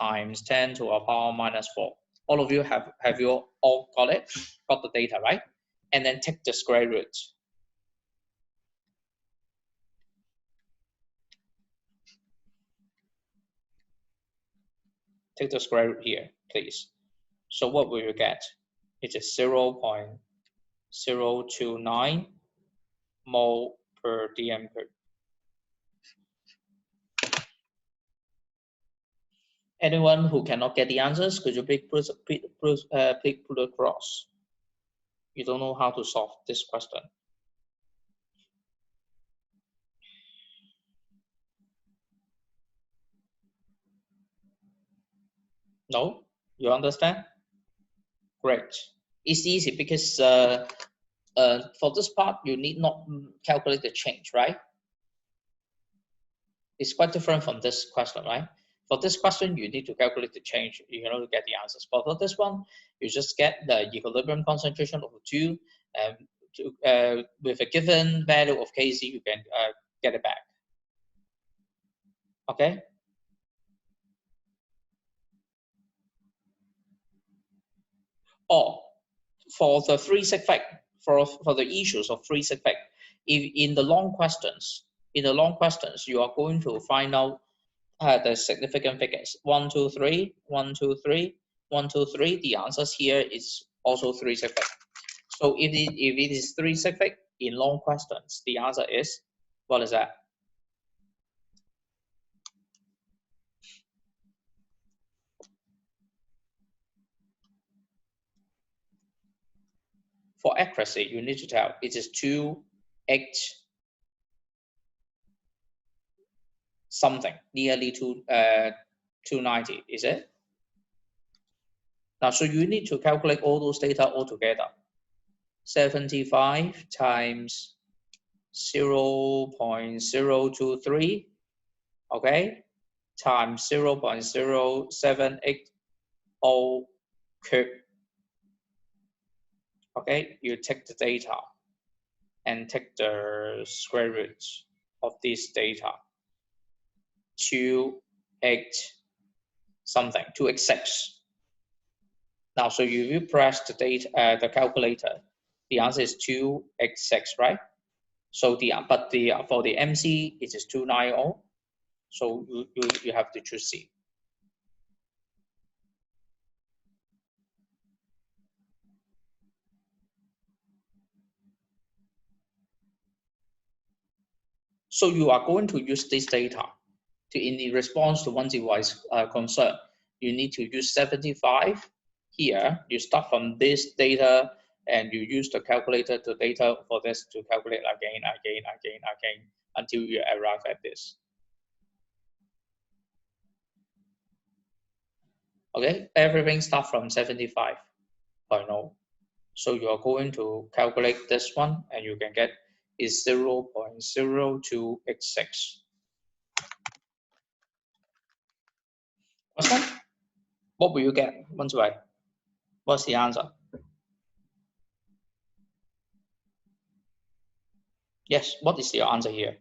times 10 to the power minus 4. All of you have you all got it? Got the data, right? And then take the square root. Take the square root here, please. So what will you get? It is 0.029 mole per dm cube. Anyone who cannot get the answers, could you put across? You don't know how to solve this question. No? You understand? Great. It's easy because for this part, you need not calculate the change, right? It's quite different from this question, right? For this question, you need to calculate the change in order to get the answers. But for this one, you just get the equilibrium concentration of the two, and with a given value of Kc, you can get it back. Okay? Or for the free sig fic, for the issues of free sig fic, if in the long questions, you are going to find out the significant figures 1, 2, 3, 1, 2, 3, 1, 2, 3. The answers here is also 3 sig fic. So if it is 3 sig fic in long questions, the answer is, what is that? For accuracy, you need to tell it is 2, 8, something, nearly 290, is it? Now, so you need to calculate all those data all together. 75 times 0.023, okay, times 0.0780 cube. Okay, you take the data and take the square root of this data. 2x something, 2x6. Now, so you press the data, the calculator, the answer is 2x6, right? So for the MC it is 290. So you have to choose C. So you are going to use this data in the response to one device concern. You need to use 75 here. You start from this data and you use the calculator to data for this to calculate again until you arrive at this. Okay, everything starts from 75.0. So you are going to calculate this one and you can get is 0.0286. Question? What will you get? Once way. What's the answer? Yes, what is your answer here?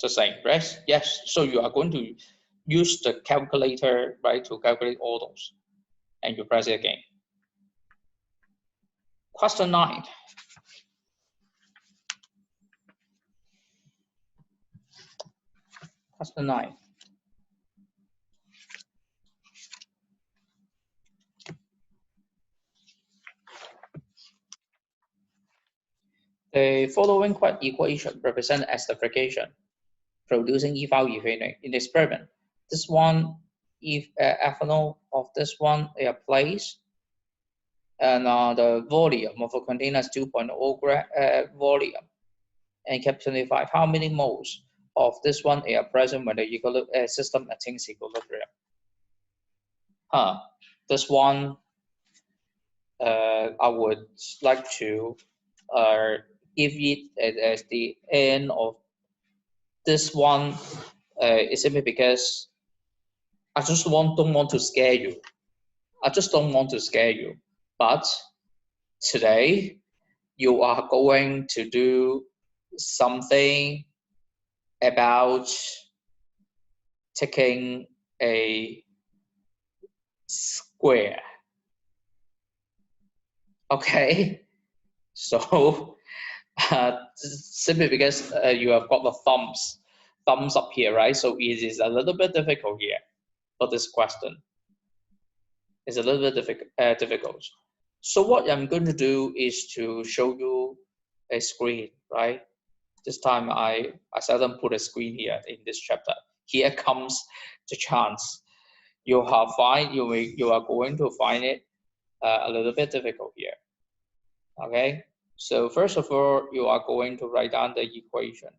The same, right? Yes, so you are going to use the calculator, right, to calculate all those. And you press it again. Question 9. Question 9. The following equation represent esterification, producing eval effect in the experiment. This one, if ethanol of this one is placed, and the volume of a container is 2.0 volume, and cap 25, how many moles of this one are present when the system attains equilibrium? This one, I would like to give it as the end of this one. Is simply because I just don't want to scare you. I just don't want to scare you. But today, you are going to do something about taking a square. Okay, so simply because you have got the thumbs up here, right? So it is a little bit difficult here for this question. It's a little bit difficult. So what I'm going to do is to show you a screen, right? This time I seldom put a screen here in this chapter. Here comes the chance. You are going to find it a little bit difficult here. Okay, so first of all, you are going to write down the equation.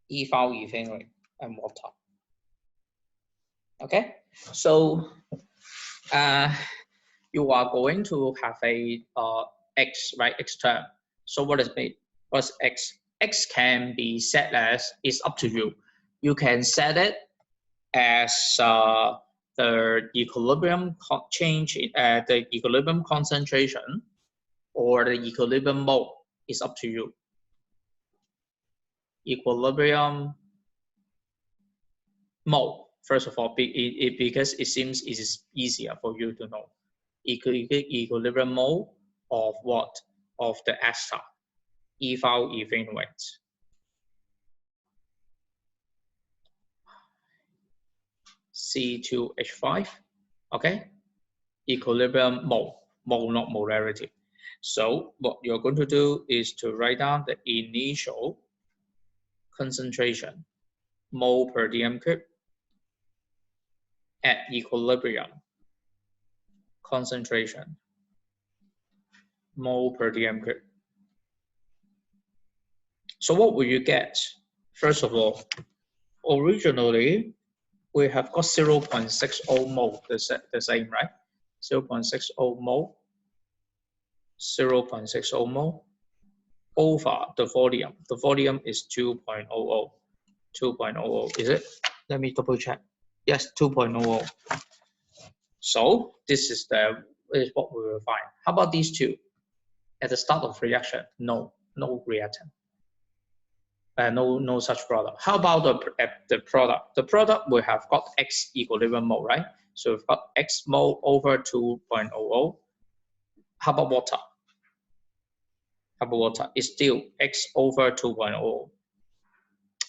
equal evenly and water. Okay, so you are going to have a x, right? X term. So what is it? What's x? X can be set as, it's up to you. You can set it as the equilibrium change, the equilibrium concentration, or the equilibrium mole. Is up to you. Equilibrium mole. First of all, because it seems it is easier for you to know. Equilibrium mole of what? Of the ester, eval evaluate. C2H5, okay? Equilibrium mole, not molarity. So what you're going to do is to write down the initial concentration, mole per dm cube, at equilibrium concentration, mole per dm cube. So what will you get? First of all, originally we have got 0.60 mole, the same, right? 0.60 mole, 0.60 mole over the volume. The volume is 2.00. 2.00, is it? Let me double check. Yes, 2.00. So this is what we will find. How about these two? At the start of reaction, no reactant. No such product. How about the product? The product we have got X equilibrium mole, right? So we've got X mole over 2.00. How about water? It's still X over 2.00.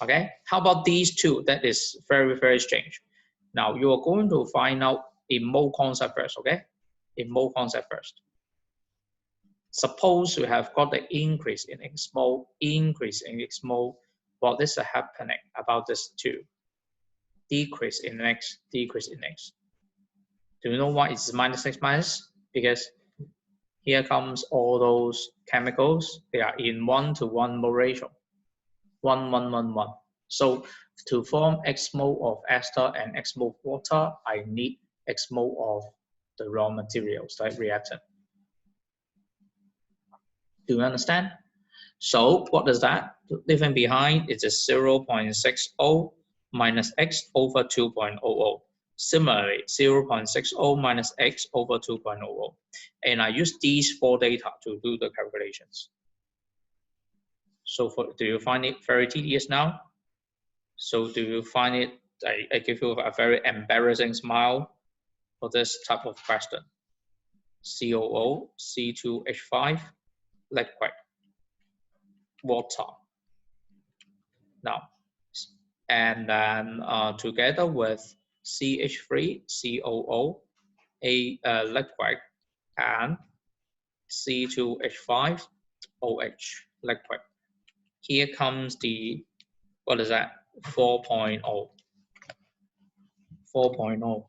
Okay. How about these two? That is very, very strange. Now you are going to find out a mole concept first. Okay. A mole concept first. Suppose we have got the increase in X mole, what is happening about this two? Decrease in X. Do you know why it's minus X minus? Because here comes all those chemicals. They are in 1:1 mole ratio. 1:1:1:1. So to form X mole of ester and X mole of water, I need X mole of the raw materials, like reactant. Do you understand? So what does that? Leaving behind is a 0.60 minus X over 2.00. Similarly, 0.60 minus X over 2.00. And I use these four data to do the calculations. So do you find it very tedious now? So do you find it, I give you a very embarrassing smile for this type of question? COO, C2H5, liquid, water. Now, and then together with CH3, COO, liquid, and C2H5, OH, liquid. Here comes the, what is that? 4.0. 4.0.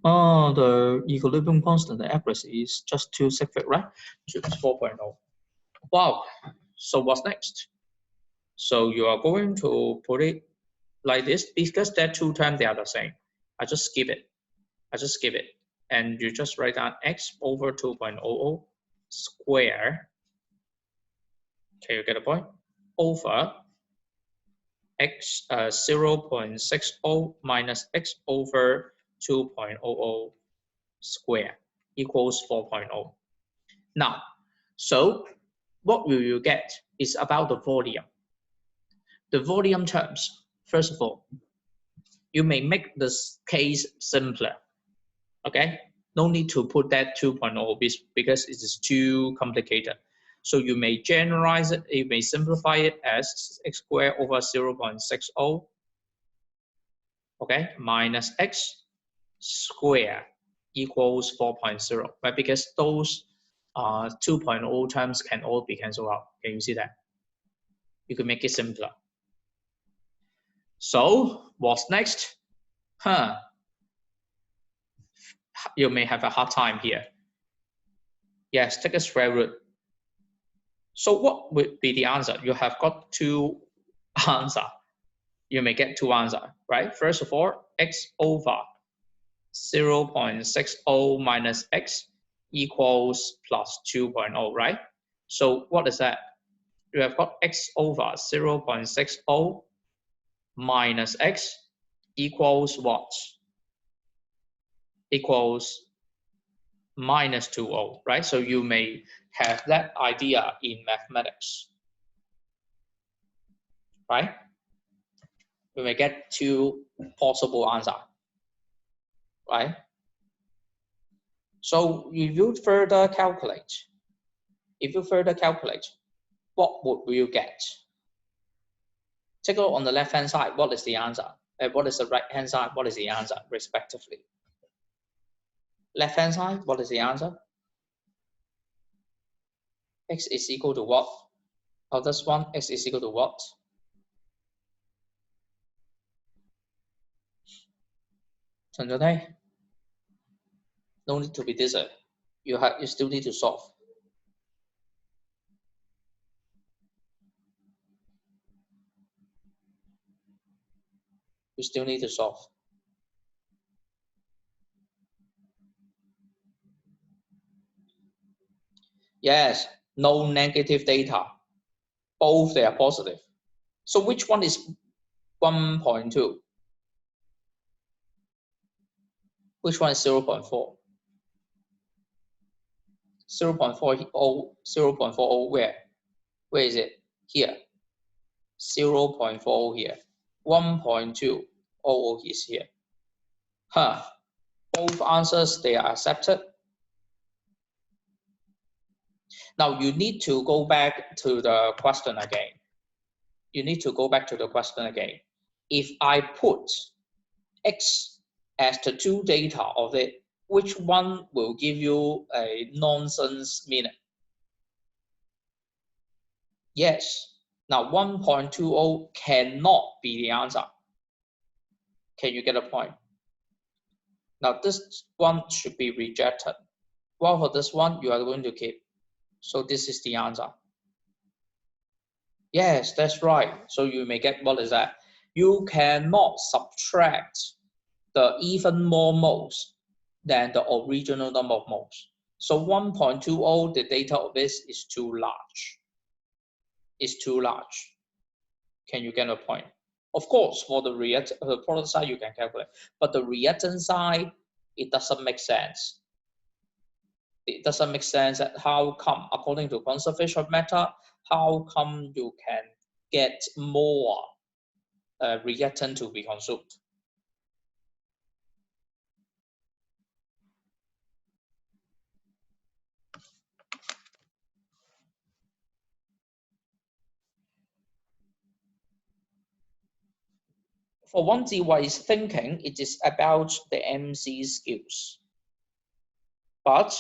Oh, the equilibrium constant, the accuracy is just too significant, right? So it's 4.0. Wow. So what's next? So you are going to put it like this because that two terms they are the same. I just skip it. And you just write down X over 2.00 square. Okay, you get the point? Over X 0.60 minus X over 2.00 square equals 4.0. Now, so what will you get is about the volume. The volume terms, first of all, you may make this case simpler. Okay, no need to put that 2.0 because it is too complicated. So you may generalize it, you may simplify it as X squared over 0.60, okay, minus X squared equals 4.0, right? Because those 2.0 terms can all be cancelled out. Can you see that? You can make it simpler. So what's next? You may have a hard time here. Yes, take a square root. So what would be the answer? You have got two answer. You may get two answers, right? First of all, x over 0.60 minus x equals plus 2.0, right? So what is that? You have got x over 0.60 minus x equals what? Equals minus 2.0, right? So you may have that idea in mathematics, right? We may get two possible answers, right? So if you further calculate, what would you get? Take a look on the left-hand side. What is the answer? And what is the right-hand side? What is the answer, respectively? Left-hand side, what is the answer? X is equal to what? Oh, this one, x is equal to what? No need to be dizzy. You still need to solve. You still need to solve. Yes, no negative data. Both they are positive. So which one is 1.2? Which one is 0.4? 0.40, where? Where is it? Here. 0.4 here. 1.2 is here. Huh. Both answers, they are accepted. Now you need to go back to the question again. If I put x as the two data of it, which one will give you a nonsense meaning? Yes. Now 1.20 cannot be the answer. Can you get a point? Now this one should be rejected. Well, for this one, you are going to keep. So this is the answer. Yes, that's right. So you may get, what is that? You cannot subtract the even more moles than the original number of moles. So 1.20, the data of this is too large. It's too large. Can you get a point? Of course, for the product side, you can calculate. But the reactant side, it doesn't make sense. It doesn't make sense that how come, according to conservation method, how come you can get more reactant to be consumed? For one wise thinking, it is about the MC skills. But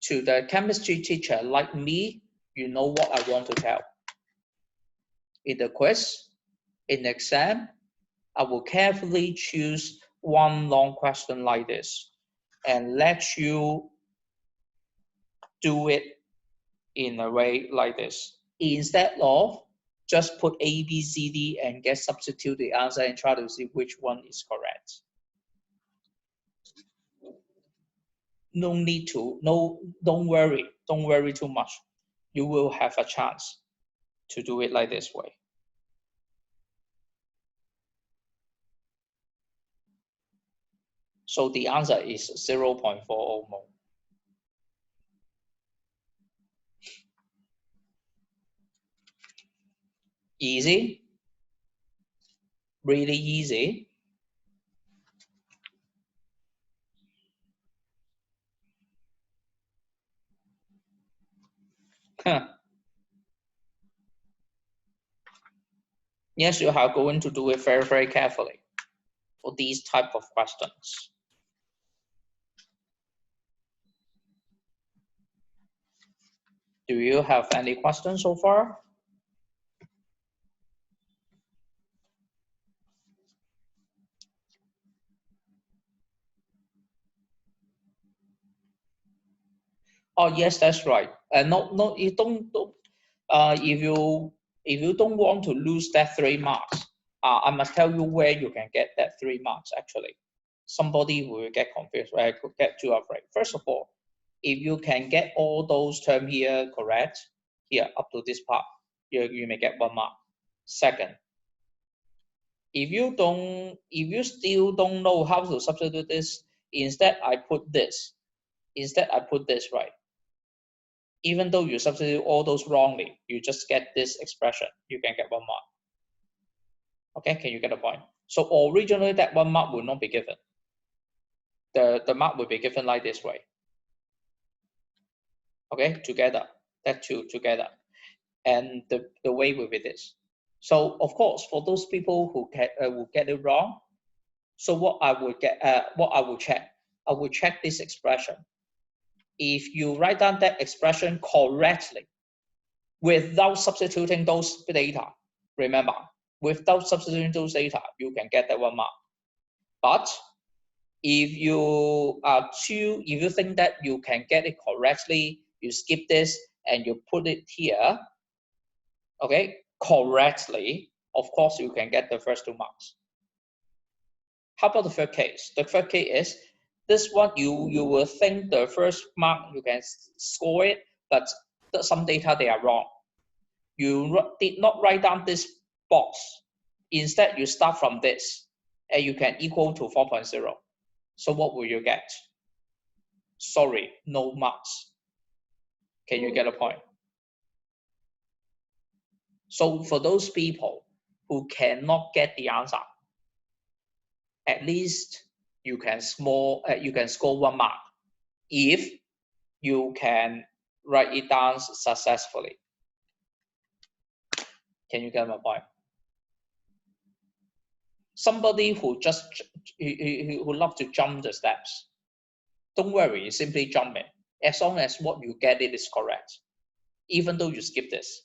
to the chemistry teacher like me, you know what I want to tell. In the quiz, in the exam, I will carefully choose one long question like this and let you do it in a way like this. Instead of just put A, B, C, D and get substitute the answer and try to see which one is correct. No need to, don't worry too much. You will have a chance to do it like this way. So the answer is 0.40 mole. Easy, really easy. Yes, you are going to do it very, very carefully for these type of questions. Do you have any questions so far? Oh yes, that's right. No, you don't. If you if you don't want to lose that 3 marks, I must tell you where you can get that 3 marks actually. Somebody will get confused, right? Could get too afraid. First of all, if you can get all those terms here correct, here up to this part, you may get 1 mark. Second, if you still don't know how to substitute this, instead I put this, right? Even though you substitute all those wrongly, you just get this expression, you can get 1 mark. Okay, can you get the point? So originally that 1 mark will not be given. The mark will be given like this way. Okay, together, that two together. And the way will be this. So of course, for those people who will get it wrong, so what I will check, I will check this expression. If you write down that expression correctly, without substituting those data, remember, without substituting those data, you can get that 1 mark. But if you think that you can get it correctly, you skip this and you put it here, okay, correctly, of course you can get the first 2 marks. How about the third case? The third case is this one, you will think the first mark you can score it, but some data they are wrong. You did not write down this box. Instead, you start from this, and you can equal to 4.0. So what will you get? Sorry, no marks. Can you get a point? So for those people who cannot get the answer, at least you can score 1 mark if you can write it down successfully. Can you get my point? Somebody who love to jump the steps, don't worry, simply jump it. As long as what you get it is correct, even though you skip this.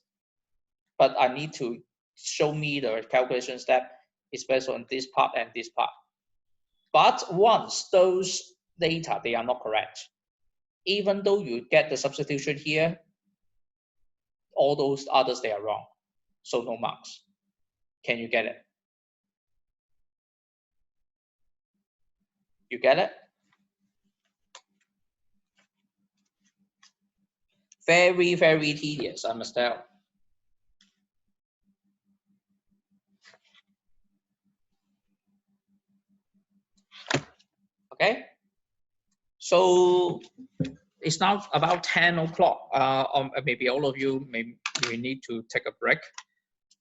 But I need to show me the calculation step, especially on this part and this part. But once those data, they are not correct, even though you get the substitution here, all those others, they are wrong. So no marks. Can you get it? You get it? Very, very tedious, I must tell. Okay? So it's now about 10 o'clock. Maybe all of you may need to take a break.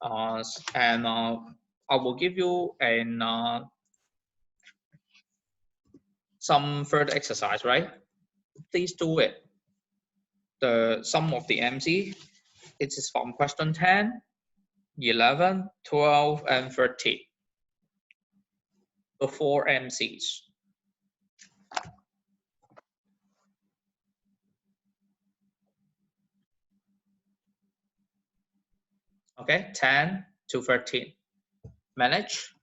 And I will give you some further exercise, right? Please do it. The sum of the MC, it is from question 10, 11, 12, and 13. The 4 MCs. Okay, 10 to 13. Manage?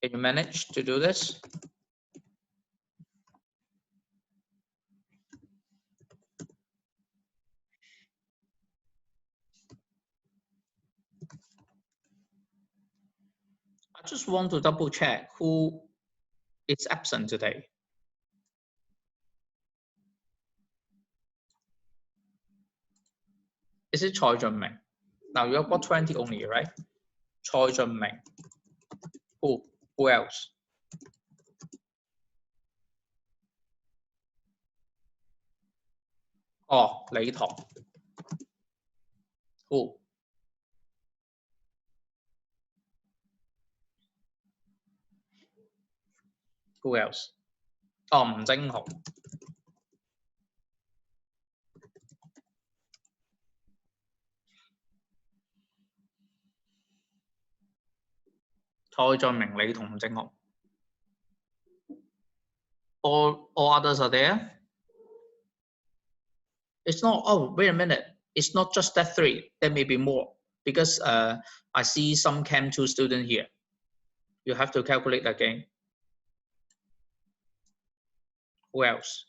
Can you manage to do this? I just want to double check who is absent today. Is it Choi Junming? Now you have got 20 only, right? Choi Junming. Who else? Oh, Lý Thọ. Who? Who else? Oh,吳晶豪.蔡俊明、李同吳晶豪. All others are there? It's not, oh, wait a minute. It's not just that 3. There may be more. Because I see some Chem 2 student here. You have to calculate again. Who else?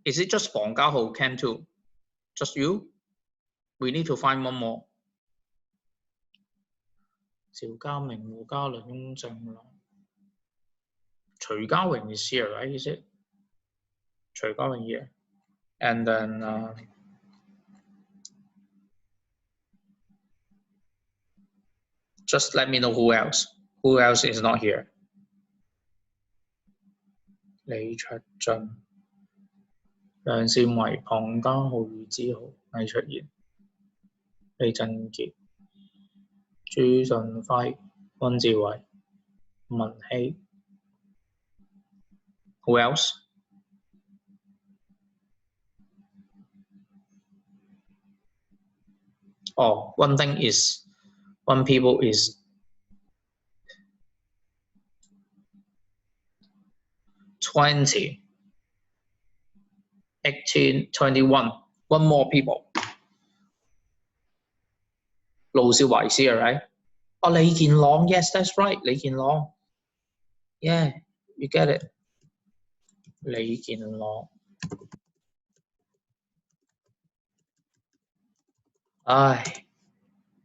Is it just 房家豪 Chem 2? Just you? We need to find one more. 趙家明、胡嘉倫、雍正朗、徐家榮 is here, right? Is it? 徐家榮 here. And then just let me know who else. Who else is not here? 李卓進、梁善維、龐家豪、余志豪、魏卓賢、李振傑、朱順輝、温志偉、文希。Who else? Oh, one people is 20, 18, 21. One more people. 盧少華 is here, right? Oh, 李健朗, yes, that's right. 李健朗. Yeah, you get it. 李健朗.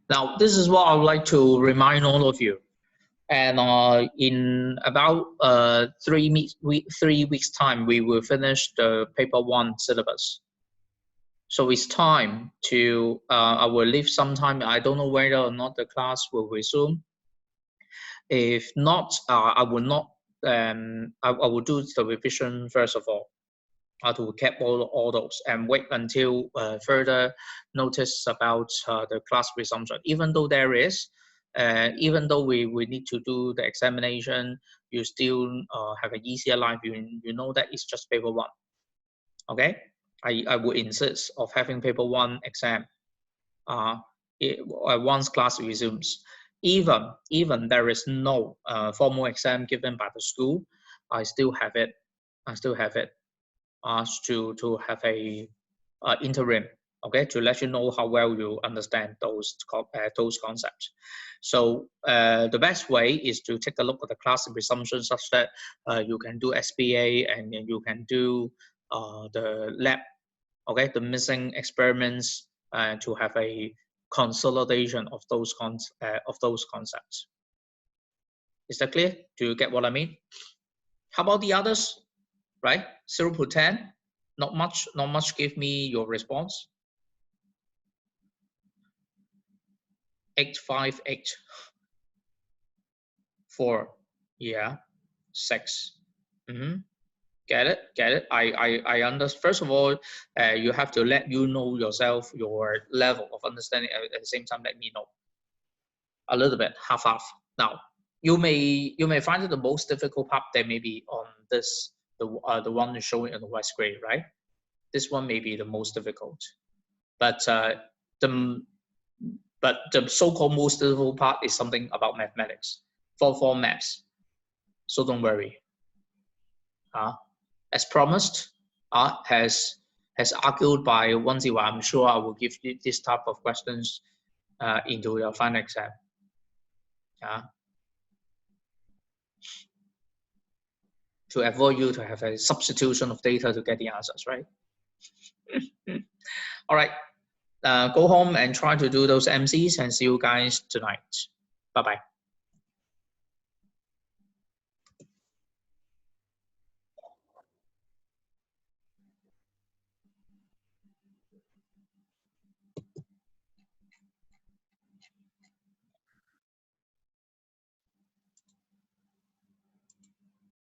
Now, this is what I would like to remind all of you. And in about 3 weeks' time, we will finish the paper 1 syllabus. So it's time to, I will leave some time. I don't know whether or not the class will resume. If not, I will not, I will do the revision first of all. I will keep all those and wait until further notice about the class resumption. Even though there is, even though we need to do the examination, you still have an easier life. You know that it's just paper 1. Okay, I would insist of having paper 1 exam once class resumes. Even there is no formal exam given by the school, I still have it. To have a interim, okay, to let you know how well you understand those concepts. So the best way is to take a look at the class resumption such that you can do SBA and you can do the lab, okay, the missing experiments, to have a consolidation of those concepts. Is that clear? Do you get what I mean? How about the others? Right, 0 to 10, not much. Give me your response. 8, 5, 8, 4, yeah, 6. Get it. I understand. First of all, you have to let you know yourself your level of understanding. At the same time, let me know a little bit, half. Now, you may find it the most difficult part. There may be on this. The one showing in the white gray, right? This one may be the most difficult, but the so-called most difficult part is something about mathematics, for maths. So don't worry. As promised, has argued by Wenziwa, I'm sure I will give you this type of questions into your final exam. To avoid you to have a substitution of data to get the answers, right? All right, go home and try to do those MCs and see you guys tonight. Bye-bye.